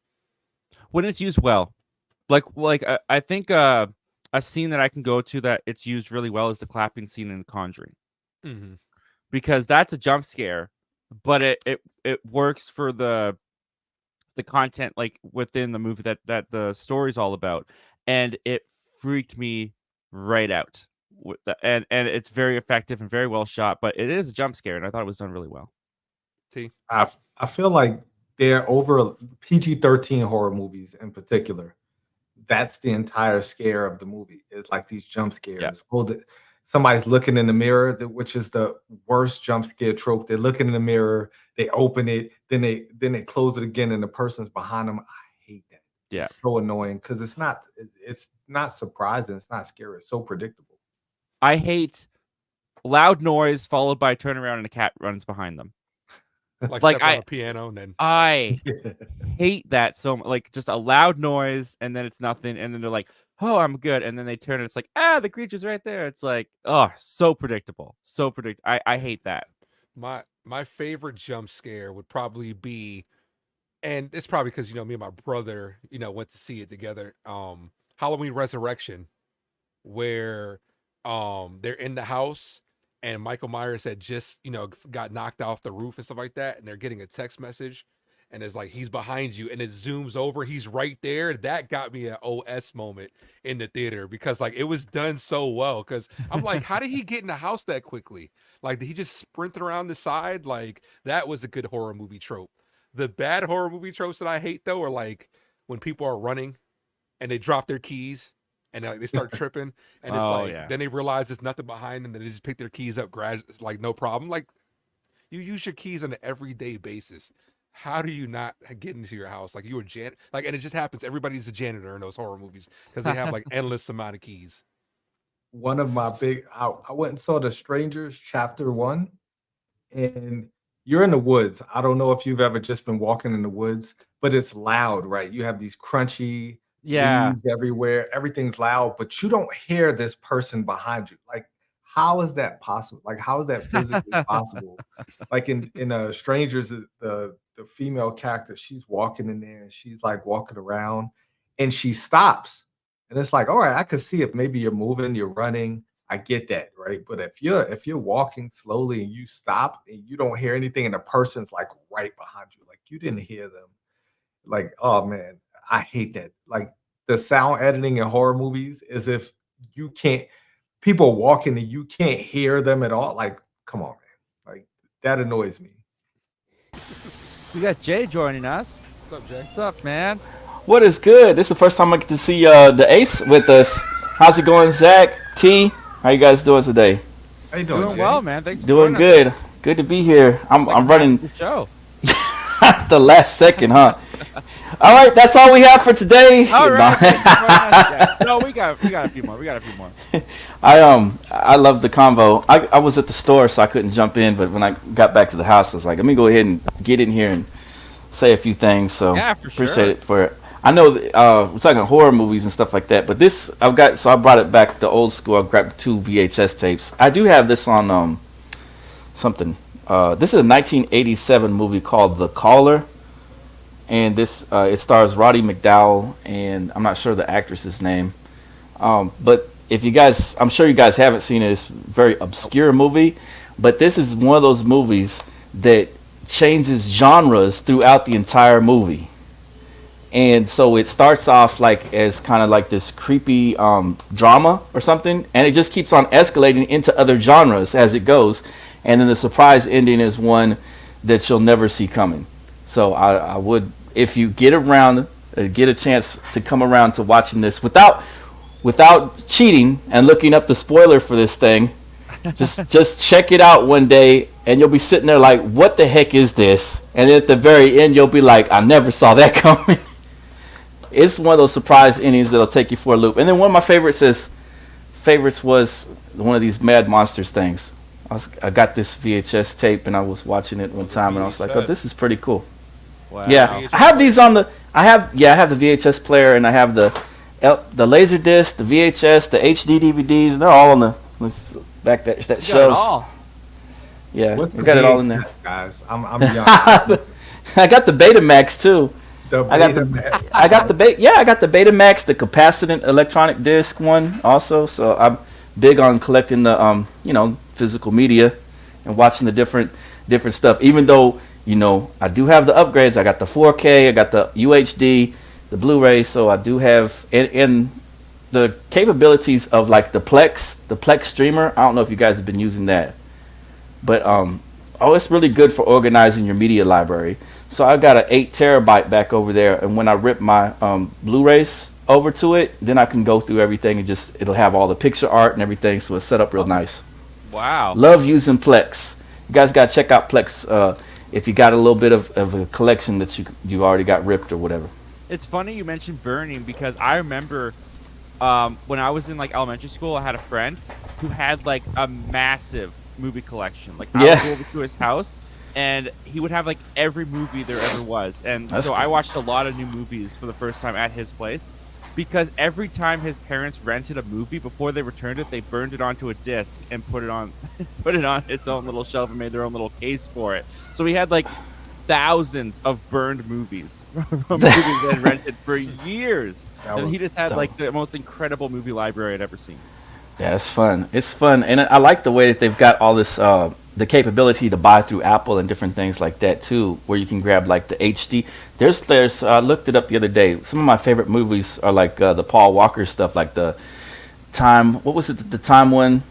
When it's used well. I think a scene that I can go to that it's used really well is the clapping scene in The Conjuring, Mm-hmm. because that's a jump scare, but it works for the content like within the movie that the story's all about, and it freaked me right out. And it's very effective and very well shot, but it is a jump scare, and I thought it was done really well. T. I feel like they're over PG-13 horror movies in particular. That's the entire scare of the movie. It's like these jump scares. Oh, somebody's looking in the mirror, which is the worst jump scare trope. They're looking in the mirror, they open it, then they close it again, and the person's behind them. I hate that. Yeah. It's so annoying because it's not surprising. It's not scary. It's so predictable. I hate loud noise followed by a turnaround and a cat runs behind them. Like Like, step on a piano and then I hate that so much. Like, just a loud noise and then it's nothing, and then they're like, "Oh, I'm good," and then they turn and it's like, the creature's right there. It's like, oh, so predictable, so predictable. I hate that. my favorite jump scare would probably be, and it's probably because me and my brother went to see it together. Halloween Resurrection, where they're in the house and Michael Myers had just got knocked off the roof and stuff like that, and they're getting a text message and it's like he's behind you and it zooms over, he's right there. That got me an OS moment in the theater because like it was done so well, because I'm like, how did he get in the house that quickly? Like, did he just sprint around the side? Like, that was a good horror movie trope. The bad horror movie tropes that I hate though are like when people are running and they drop their keys and like they start tripping and it's like yeah. then they realize there's nothing behind them and they just pick their keys up like no problem. Like, you use your keys on an everyday basis. How do you not get into your house? Like, you were like, and it just happens. Everybody's a janitor in those horror movies because they have like endless amount of keys. One of my I went and saw The Strangers Chapter 1, and you're in the woods. I don't know if you've ever just been walking in the woods, but it's loud, right? You have these crunchy leaves everywhere. Everything's loud, but you don't hear this person behind you. Like, how is that possible? Like, how is that physically possible? Like in Strangers, the female character, she's walking in there and she's like walking around and she stops. And it's like, all right, I could see if maybe you're moving, you're running. I get that, right? But if you're walking slowly and you stop and you don't hear anything and the person's like right behind you, like you didn't hear them, like, oh man, I hate that. Like, the sound editing in horror movies is if you can't people walking and you can't hear them at all. Like, come on, man. Like, that annoys me. We got Jay joining us. What's up, Jay? What's up, man? What is good? This is the first time I get to see the Ace with us. How's it going, Zach? T? How you guys doing today? How you doing, Doing Jay? well, man. Thanks for Doing joining us. good. Good to be here. I'm running The show. the last second, huh? All right, that's all we have for today. All right. thanks for joining us. Yeah. No, we got a few more. I love the convo. I was at the store, so I couldn't jump in, but when I got back to the house, I was like, let me go ahead and get in here and say a few things. So Yeah, for appreciate sure. it for. I know we're talking horror movies and stuff like that, but this I brought it back to old school. I grabbed 2 VHS tapes. I do have this on something. This is a 1987 movie called The Caller, and this it stars Roddy McDowall, and I'm not sure the actress's name, but if you guys, I'm sure you guys haven't seen it. It's a very obscure movie, but this is one of those movies that changes genres throughout the entire movie. And so it starts off like as kind of like this creepy drama or something, and it just keeps on escalating into other genres as it goes. And then the surprise ending is one that you'll never see coming. So I would, if you get a chance to come around to watching this without cheating and looking up the spoiler for this thing, just check it out one day, and you'll be sitting there like, what the heck is this? And then at the very end, you'll be like, I never saw that coming. It's one of those surprise endings that'll take you for a loop. And then one of my favorites is favorites was one of these Mad Monsters things. I got this VHS tape and I was watching it one time and I was like, oh, this is pretty cool. Wow. Yeah, I have these on the. I have the VHS player and I have the laser disc, the VHS, the HD DVDs. They're all on the back that You got it shelves. all. Yeah, What's we the got it all in there. VHS, guys? I'm young. I got the Betamax too. I got the Betamax, the capacitant electronic disc one also. So I'm big on collecting the physical media and watching the different stuff. Even though I do have the upgrades. I got the 4K, I got the UHD, the Blu-ray. So I do have in the capabilities of like the Plex streamer. I don't know if you guys have been using that, but it's really good for organizing your media library. So I got an 8 terabyte back over there, and when I rip my Blu-rays over to it, then I can go through everything and it'll have all the picture art and everything, so it's set up real nice. Wow. Love using Plex. You guys got to check out Plex if you got a little bit of a collection that you already got ripped or whatever. It's funny you mentioned burning because I remember when I was in like elementary school, I had a friend who had like a massive movie collection. Like I would go over to his house and he would have like every movie there ever was. And That's so cool. I watched a lot of new movies for the first time at his place because every time his parents rented a movie before they returned it, they burned it onto a disc and put it on its own little shelf and made their own little case for it. So he had like thousands of burned movies from movies that had rented for years. And he just had like the most incredible movie library I'd ever seen. Yeah, it's fun. It's fun, and I like the way that they've got all this the capability to buy through Apple and different things like that too, where you can grab like the HD. There's I looked it up the other day. Some of my favorite movies are like the Paul Walker stuff, like the Time. What was it? The Time one.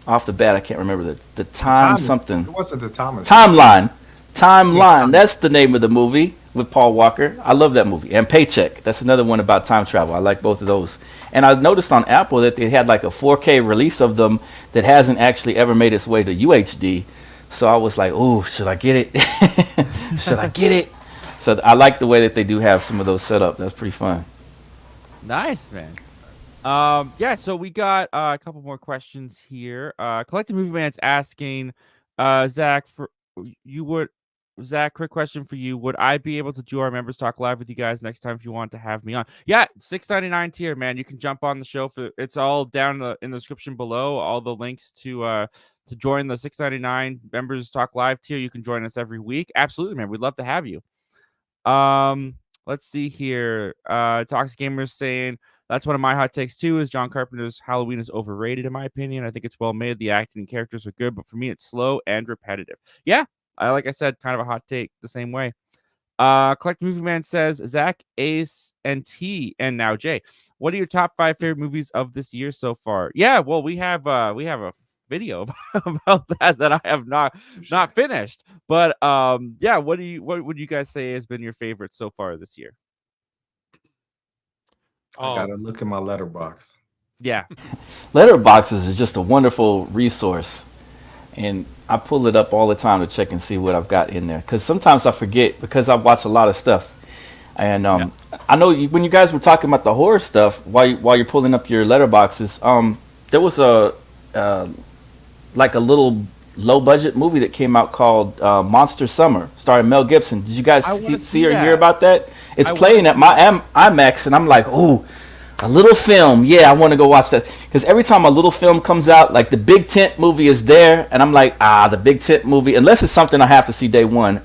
Off the bat, I can't remember the Time something. It wasn't the Thomas. Timeline. That's the name of the movie with Paul Walker. I love that movie. And Paycheck. That's another one about time travel. I like both of those. And I noticed on Apple that they had like a 4K release of them that hasn't actually ever made its way to UHD. So I was like, "Oh, should I get it? Should I get it?" So I like the way that they do have some of those set up. That's pretty fun. Nice, man. Yeah, so we got a couple more questions here. Collective Movie Man's asking, Zach, Zach, quick question for you. Would I be able to do our members talk live with you guys next time if you want to have me on? Yeah, $6.99 tier, man. You can jump on the show it's all down in the description below. All the links to join the $6.99 members talk live tier. You can join us every week. Absolutely, man. We'd love to have you. Let's see here. Toxic Gamers saying that's one of my hot takes too. Is John Carpenter's Halloween is overrated in my opinion. I think it's well made. The acting and characters are good, but for me, it's slow and repetitive. Yeah. Like I said, kind of a hot take the same way. Collect Movie Man says, Zach, Ace, and T, and now Jay. What are your top 5 favorite movies of this year so far? Yeah, well, we have a video about that I have not finished. But yeah, what would you guys say has been your favorite so far this year? I gotta look in my letterbox. Yeah. Letterboxes is just a wonderful resource. And I pull it up all the time to check and see what I've got in there. Because sometimes I forget because I watch a lot of stuff. And I know when you guys were talking about the horror stuff, while you're pulling up your letterboxes, there was a little low-budget movie that came out called Monster Summer, starring Mel Gibson. Did you guys see or hear about that? It's playing at my IMAX, and I'm like, ooh, a little film. Yeah, I want to go watch that. Because every time a little film comes out, like the big tent movie is there, and I'm like, the big tent movie, unless it's something I have to see day one.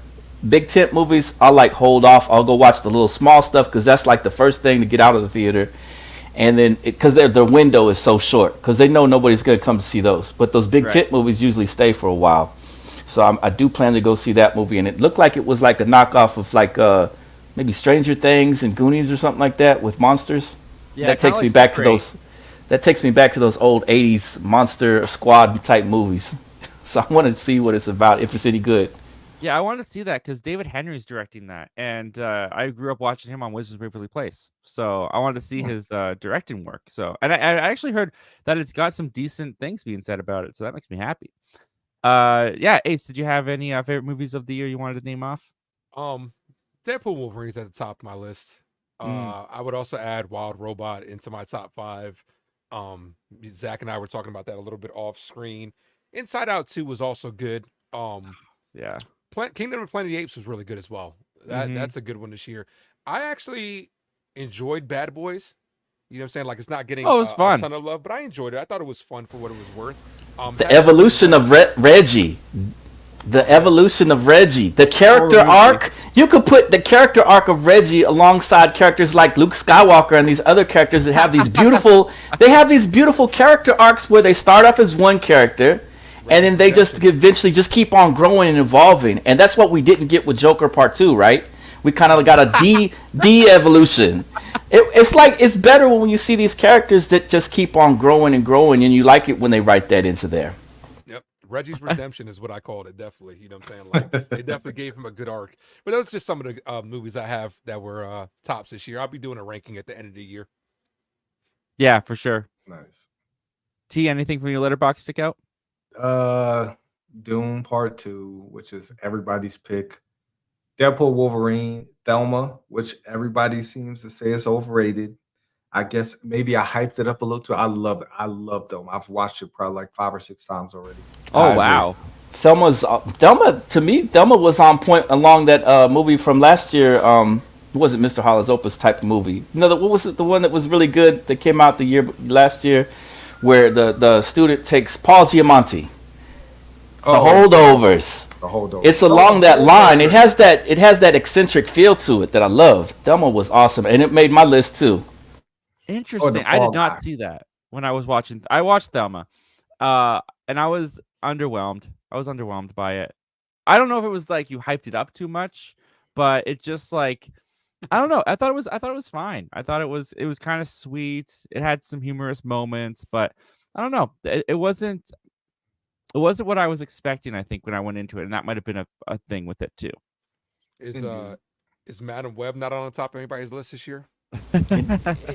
Big tent movies, I'll like hold off. I'll go watch the little small stuff because that's like the first thing to get out of the theater. And then, because their window is so short, because they know nobody's going to come to see those. But those big tent movies usually stay for a while. So I do plan to go see that movie. And it looked like it was like a knockoff of like maybe Stranger Things and Goonies or something like that with monsters. Yeah, that takes me back to those. That takes me back to those old '80s Monster Squad type movies. So I want to see what it's about, if it's any good. Yeah, I want to see that because David Henry's directing that, and I grew up watching him on Wizards of Waverly Place, so I wanted to see his directing work. So, and I actually heard that it's got some decent things being said about it, so that makes me happy. Yeah, Ace, did you have any favorite movies of the year you wanted to name off? Deadpool Wolverine's at the top of my list. I would also add Wild Robot into my top 5. Zach and I were talking about that a little bit off screen. Inside Out 2 was also good. Yeah. Kingdom of Planet of the Apes was really good as well. That's a good one this year. I actually enjoyed Bad Boys. You know what I'm saying? Like, it's not getting Oh, it was a fun. ton of love, but I enjoyed it. I thought it was fun for what it was worth. The evolution of Reggie. The evolution of Reggie. The character arc. You could put the character arc of Reggie alongside characters like Luke Skywalker and these other characters that have these beautiful they have these beautiful character arcs where they start off as one character and then they just eventually just keep on growing and evolving. And that's what we didn't get with Joker Part 2, right? We kind of got a de-evolution. It's like, it's better when you see these characters that just keep on growing and growing, and you like it when they write that into there. Yep. Reggie's redemption is what I called it, definitely. You know what I'm saying? Like, it definitely gave him a good arc. But those are just some of the movies I have that were tops this year. I'll be doing a ranking at the end of the year. Yeah, for sure. Nice. T, anything from your letterbox stick out? Doom Part 2, which is everybody's pick. Deadpool Wolverine, Thelma, which everybody seems to say is overrated. I guess maybe I hyped it up a little too. I love it. I love Thelma. I've watched it probably like 5 or 6 times already. Oh, wow. Thelma to me, Thelma was on point along that movie from last year. It wasn't Mr. Hollis Opus type of movie. You know, what was it? The one that was really good that came out last year, where the student takes Paul Giamatti. The Holdovers. The Holdovers. It's along that line. It has that eccentric feel to it that I loved. Thelma was awesome, and it made my list too. Interesting. I did not see that when I was watching. I watched Thelma, and I was underwhelmed. I was underwhelmed by it. I don't know if it was like you hyped it up too much, but it just like, I don't know. I thought it was fine. I thought it was kind of sweet. It had some humorous moments, but I don't know. It wasn't what I was expecting, I think, when I went into it, and that might have been a thing with it too. Is Madam Web not on the top of anybody's list this year?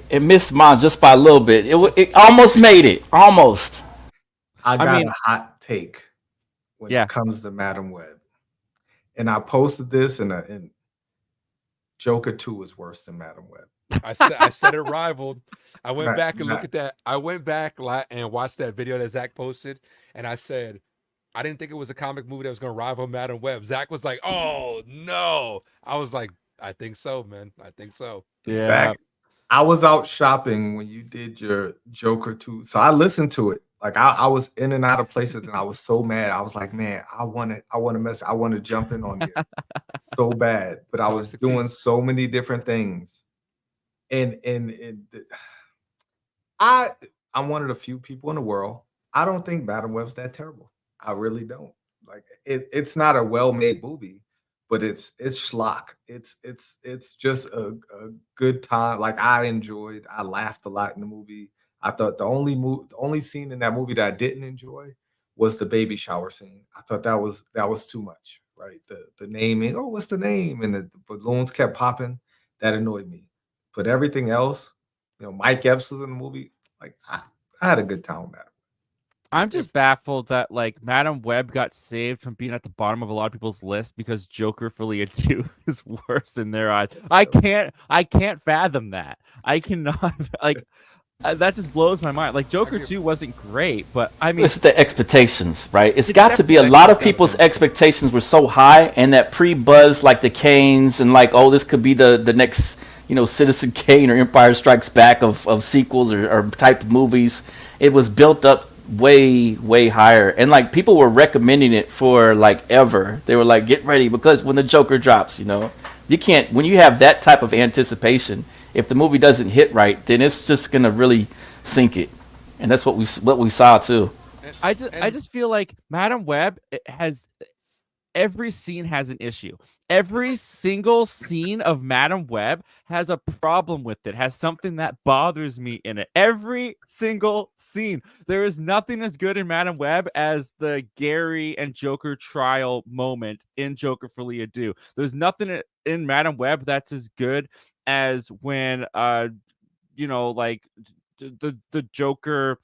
It missed mine just by a little bit. It almost made it. Almost. I got a hot take when it comes to Madam Web. And I posted this and Joker 2 is worse than Madam Web. I said it rivaled. I went back and looked at that. I went back and watched that video that Zach posted, and I said, I didn't think it was a comic movie that was going to rival Madam Web. Zach was like, "Oh no!" I was like, "I think so, man. I think so." Yeah. Zach, I was out shopping when you did your Joker 2, so I listened to it. Like I was in and out of places, and I was so mad. I was like, "Man, I want to jump in on it so bad," but I was doing so many different things. And I'm one of the few people in the world. I don't think Madam Web's that terrible. I really don't. Like it's not a well-made movie, but it's schlock. It's just a good time. Like I laughed a lot in the movie. I thought the only scene in that movie that I didn't enjoy was the baby shower scene. I thought that was too much, right? The naming, what's the name? And the balloons kept popping. That annoyed me. But everything else, Mike Epps was in the movie. Like I had a good time with that. I'm just baffled that like Madam Web got saved from being at the bottom of a lot of people's list because Joker Folia 2 is worse in their eyes. I can't fathom that. I cannot like that just blows my mind. Like Joker 2 wasn't great, but I mean it's the expectations, right? It's got to be a lot of people's expectations were so high, and that pre-buzz like the Kanes and like, this could be the next, Citizen Kane or Empire Strikes Back of sequels or type of movies. It was built up way higher, and like people were recommending it for like ever. They were like, get ready because when the Joker drops, you can't, when you have that type of anticipation, if the movie doesn't hit right, then it's just gonna really sink it, and that's what we saw too. I just feel like Madam Web has every scene has an issue. Every single scene of Madam Web has a problem with it, has something that bothers me in it. Every single scene. There is nothing as good in Madam Web as the Gary and Joker trial moment in Joker Folia 2. There's nothing in Madam Web that's as good as when like the Joker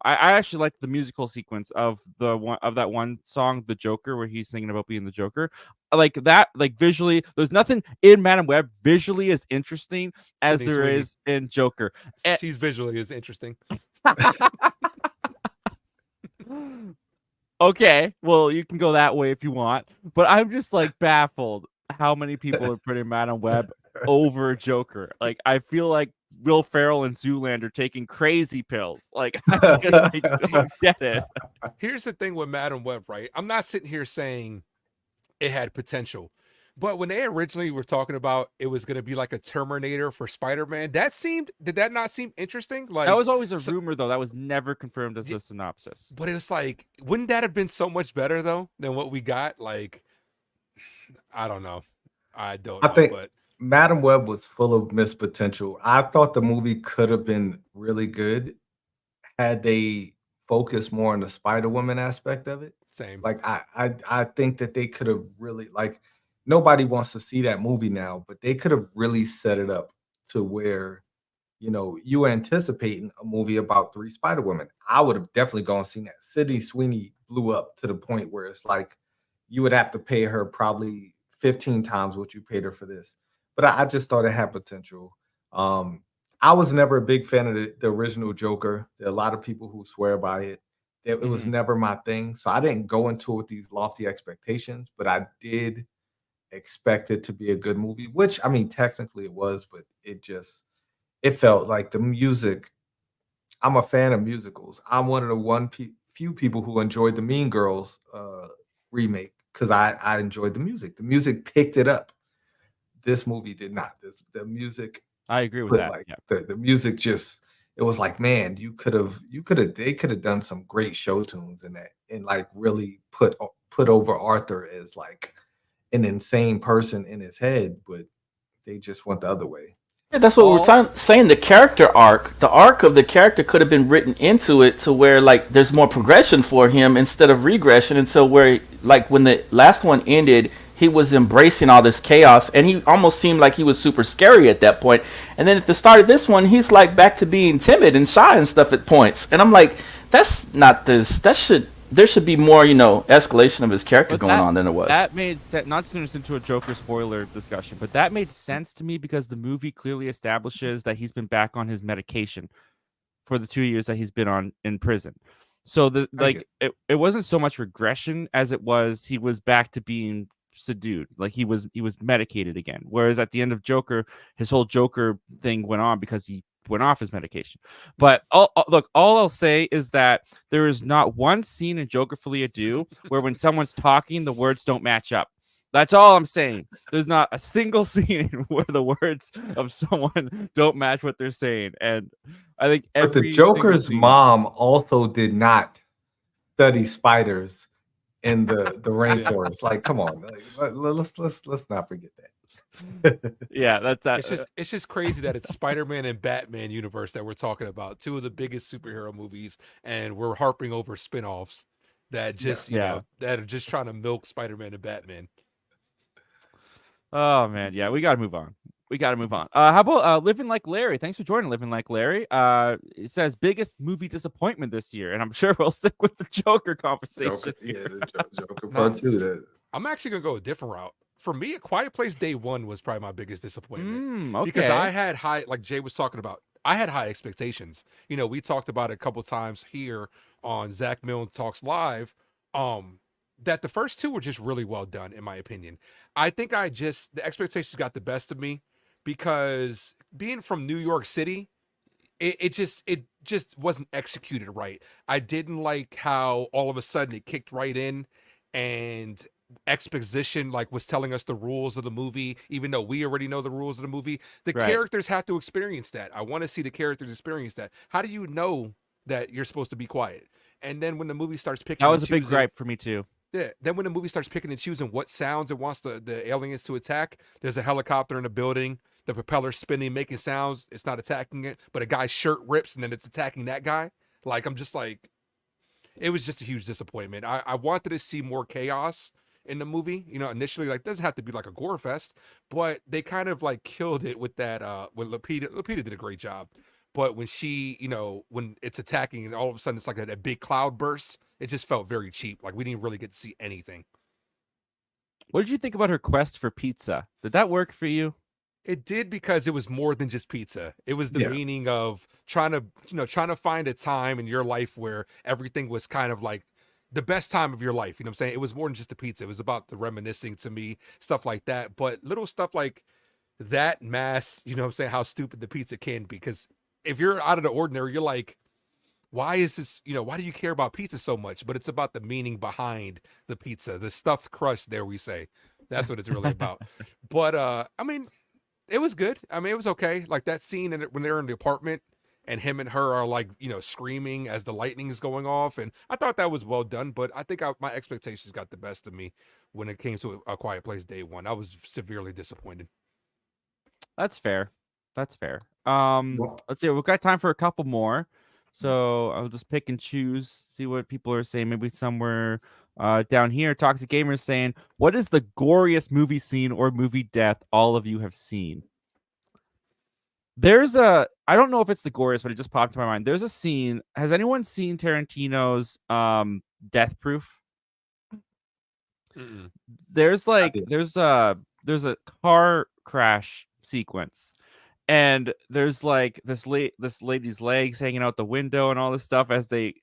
I actually like the musical sequence of that one song, "The Joker," where he's singing about being the Joker. like that, like visually, there's nothing in Madam Web visually as interesting as Sydney there Sweeney. is in Joker. And- She's visually is interesting. Okay, well, you can go that way if you want, but I'm just like baffled how many people are putting Madam Web over Joker. Like, I feel like Will Ferrell and Zoolander taking crazy pills. Like, I don't get it. Here's the thing with Madam Web, right? I'm not sitting here saying it had potential, but when they originally were talking about it was going to be like a Terminator for Spider-Man, did that not seem interesting? Like, That was always a rumor, though. That was never confirmed as Yeah. a synopsis. but it was like, wouldn't that have been so much better though than what we got? Like, I don't know. I don't I know, think but Madam Web was full of missed potential. I thought the movie could have been really good had they focused more on the Spider Woman aspect of it. same. Like I think that they could have really, like, nobody wants to see that movie now, but they could have really set it up to where, you were anticipating a movie about three Spider Women. I would have definitely gone and seen that. Sydney Sweeney blew up to the point where it's like you would have to pay her probably 15 times what you paid her for this. But I just thought it had potential. I was never a big fan of the original Joker. There are a lot of people who swear by it. It was Mhm. never my thing. So I didn't go into it with these lofty expectations, but I did expect it to be a good movie, which I mean, technically it was, but it felt like the music. I'm a fan of musicals. I'm one of the few people who enjoyed the Mean Girls remake because I enjoyed the music. The music picked it up. This movie did not. The music I agree with put that. like Yeah. the music just, it was like, man, they could have done some great show tunes in that and like really put over Arthur as like an insane person in his head, but they just went the other way. Yeah, that's what we were saying. The arc of the character could have been written into it to where like there's more progression for him instead of regression. And so where like when the last one ended, he was embracing all this chaos, and he almost seemed like he was super scary at that point. And then at the start of this one, he's like back to being timid and shy and stuff at points. And I'm like, that's not this. There should be more, escalation of his character going on than there was. That made sense. Not to turn this into a Joker spoiler discussion, but that made sense to me because the movie clearly establishes that he's been back on his medication for the 2 years that he's been on in prison. So it wasn't so much regression as it was he was back to being subdued, like he was medicated again. Whereas at the end of Joker, his whole Joker thing went on because he went off his medication. But all I'll say is that there is not one scene in Joker Folie à Deux where when someone's talking, the words don't match up. That's all I'm saying. There's not a single scene where the words of someone don't match what they're saying. And I think But the Joker's mom also did not study spiders in the rainforest. Like, come on, let's not forget that. Yeah, that's It's just crazy that it's Spider-Man and Batman universe that we're talking about, two of the biggest superhero movies, and we're harping over spin-offs that just that are just trying to milk Spider-Man and Batman. Oh man, yeah, we gotta move on. How about Living Like Larry? Thanks for joining Living Like Larry. It says biggest movie disappointment this year, and I'm sure we'll stick with the Joker conversation. The Joker part two. I'm actually gonna go a different route. For me, A Quiet Place Day One was probably my biggest disappointment Okay. because I had high, like Jay was talking about, I had high expectations. We talked about it a couple times here on Zach Milne Talks Live. That the first two were just really well done, in my opinion. I think the expectations got the best of me because being from New York City, it just wasn't executed right. I didn't like how all of a sudden it kicked right in and exposition like was telling us the rules of the movie, even though we already know the rules of the movie. The characters have to experience that. I want to see the characters experience that. How do you know that you're supposed to be quiet? And then when the movie starts picking, that was a big gripe for me too. Yeah. Then when the movie starts picking and choosing what sounds it wants the aliens to attack, there's a helicopter in a building, the propeller spinning, making sounds. It's not attacking it, but a guy's shirt rips and then it's attacking that guy. Like, I'm just like, it was just a huge disappointment. I wanted to see more chaos in the movie. Initially, like, it doesn't have to be like a gore fest, but they kind of like killed it with that. With Lupita did a great job. But when she, when it's attacking and all of a sudden it's like a big cloud burst, it just felt very cheap. Like we didn't really get to see anything. What did you think about her quest for pizza? Did that work for you? It did because it was more than just pizza. It was the Yeah. meaning of trying to find a time in your life where everything was kind of like the best time of your life. You know what I'm saying? It was more than just the pizza. It was about the reminiscing to me, stuff like that. But little stuff like that mass, you know what I'm saying, how stupid the pizza can be. Because if you're out of the ordinary, you're like, why is this, why do you care about pizza so much? But it's about the meaning behind the pizza, the stuffed crust, there we say. That's what it's really about. But I mean, it was good. I mean, it was okay. Like that scene when they're in the apartment and him and her are like, screaming as the lightning is going off. And I thought that was well done, but I think my expectations got the best of me when it came to A Quiet Place Day One. I was severely disappointed. That's fair. That's fair. Well, Let's see. We've got time for a couple more. So I'll just pick and choose, see what people are saying. Maybe somewhere down here, Toxic Gamers saying, what is the goriest movie scene or movie death all of you have seen? I don't know if it's the goriest, but it just popped to my mind. There's a scene. Has anyone seen Tarantino's Death Proof? Mm-mm. There's did. there's a car crash sequence. And there's like this lady's legs hanging out the window and all this stuff as they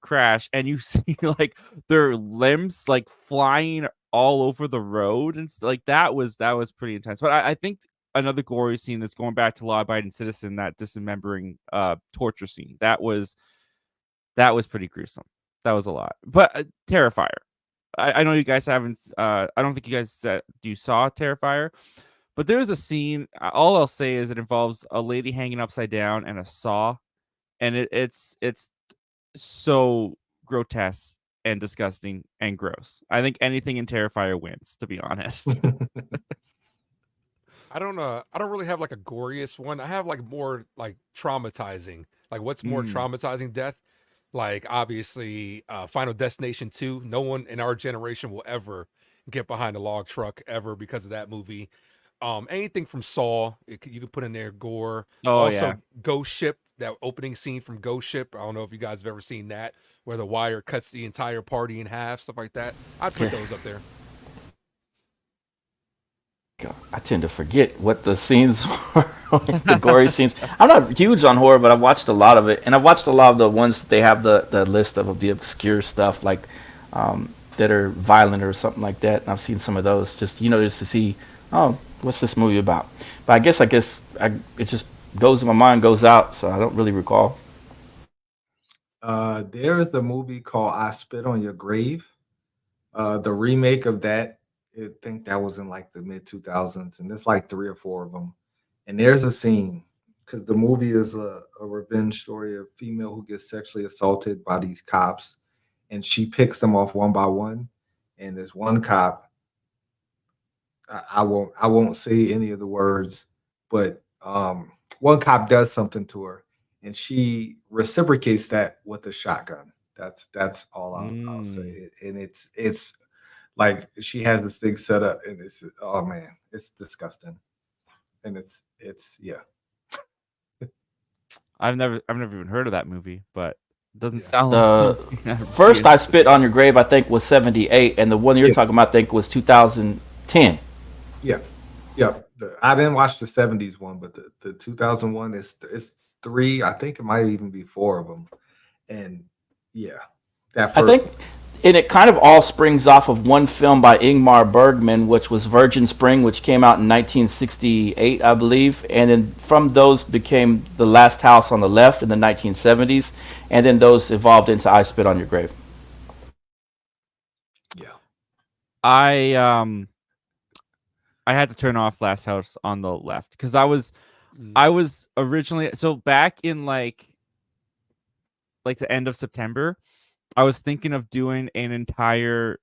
crash, and you see like their limbs like flying all over the road, and like that was pretty intense. But I think another gory scene is going back to Law Abiding Citizen, that dismembering torture scene. That was pretty gruesome. That was a lot. But Terrifier. I know you guys haven't. I don't think you guys you saw Terrifier. But there's a scene. All I'll say is it involves a lady hanging upside down and a saw, and it's so grotesque and disgusting and gross. I think anything in Terrifier wins, to be honest. I don't really have like a goriest one. I have like more like traumatizing. Like what's more traumatizing death? Like obviously Final Destination 2. No one in our generation will ever get behind a log truck ever because of that movie. Anything from Saw, you can put in there gore. Oh Also yeah. Ghost Ship, that opening scene from Ghost Ship. I don't know if you guys have ever seen that, where the wire cuts the entire party in half, stuff like that. I'd put those up there. God, I tend to forget what the scenes were, the gory scenes. I'm not huge on horror, but I've watched a lot of it, and I've watched a lot of the ones that they have the list of the obscure stuff, like that are violent or something like that. And I've seen some of those, just just to see, oh, what's this movie about? But I guess it just goes in my mind, goes out, so I don't really recall. There is a movie called I Spit on Your Grave. The remake of that, I think that was in like the mid 2000s, and there's like 3 or 4 of them. And there's a scene because the movie is a revenge story of a female who gets sexually assaulted by these cops, and she picks them off one by one. And there's one cop. I won't say any of the words, but one cop does something to her, and she reciprocates that with a shotgun. That's all I'll say. And it's like she has this thing set up, and it's, oh man, it's disgusting, and it's yeah. I've never even heard of that movie, but it doesn't Yeah. sound like The something I've first seen. I Spit on Your Grave, I think, was 78, and the one you're Yeah. talking about, I think, was 2010. Yeah, yeah. I didn't watch the '70s one, but the 2001 is it's 3. I think it might even be 4 of them, and yeah, that I first think, and it kind of all springs off of one film by Ingmar Bergman, which was Virgin Spring, which came out in 1968, I believe. And then from those became The Last House on the Left in the 1970s. And then those evolved into I Spit on Your Grave. yeah. I had to turn off Last House on the Left because I was originally, so back in like the end of September, I was thinking of doing an entire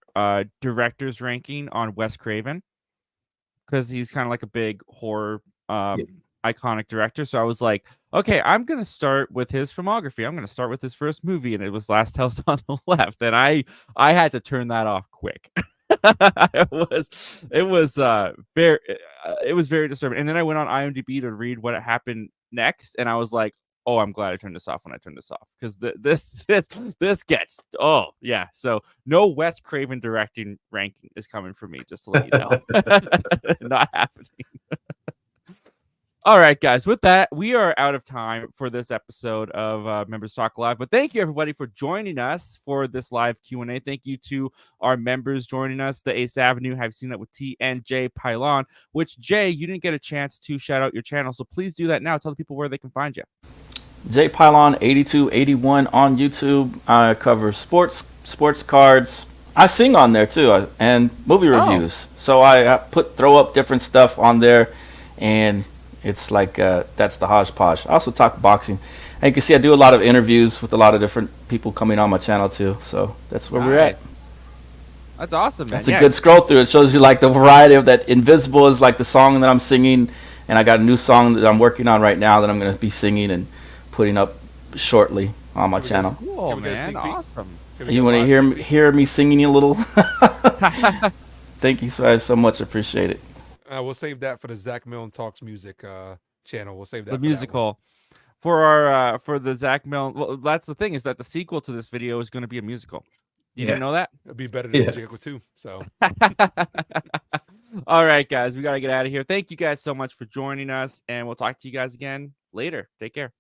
director's ranking on Wes Craven because he's kind of like a big horror iconic director. So I was like, okay, I'm gonna start with his filmography. I'm gonna start with his first movie, and it was Last House on the Left, and I had to turn that off quick. it was very disturbing. And then I went on IMDb to read what happened next, and I was like, oh, I'm glad I turned this off when I turned this off, because this gets, oh yeah. So no Wes Craven directing ranking is coming for me, just to let you know. Not happening. All right, guys. With that, we are out of time for this episode of Members Talk Live. But thank you, everybody, for joining us for this live Q&A. Thank you to our members joining us. The Ace Avenue, have seen that with T and J Pylon, which, Jay, you didn't get a chance to shout out your channel. So please do that now. Tell the people where they can find you. J Pylon 8281 on YouTube. I cover sports cards. I sing on there too, and movie reviews. So I throw up different stuff on there, and it's like that's the hodgepodge. I also talk boxing. And you can see I do a lot of interviews with a lot of different people coming on my channel too. So that's where we're at. That's awesome, man. That's a good scroll through. It shows you like the variety of that. Invisible is like the song that I'm singing, and I got a new song that I'm working on right now that I'm going to be singing and putting up shortly on my channel. Cool, man. Awesome. You want to hear me singing a little? Thank you so much. Appreciate it. We'll save that for the Zach Milne Talks Music channel. We'll save that The for musical. For our for the Zach Milne. Well, that's the thing, is that the sequel to this video is going to be a musical. You didn't know that? It'd be better than Musical 2. So. All right, guys. We got to get out of here. Thank you guys so much for joining us, and we'll talk to you guys again later. Take care.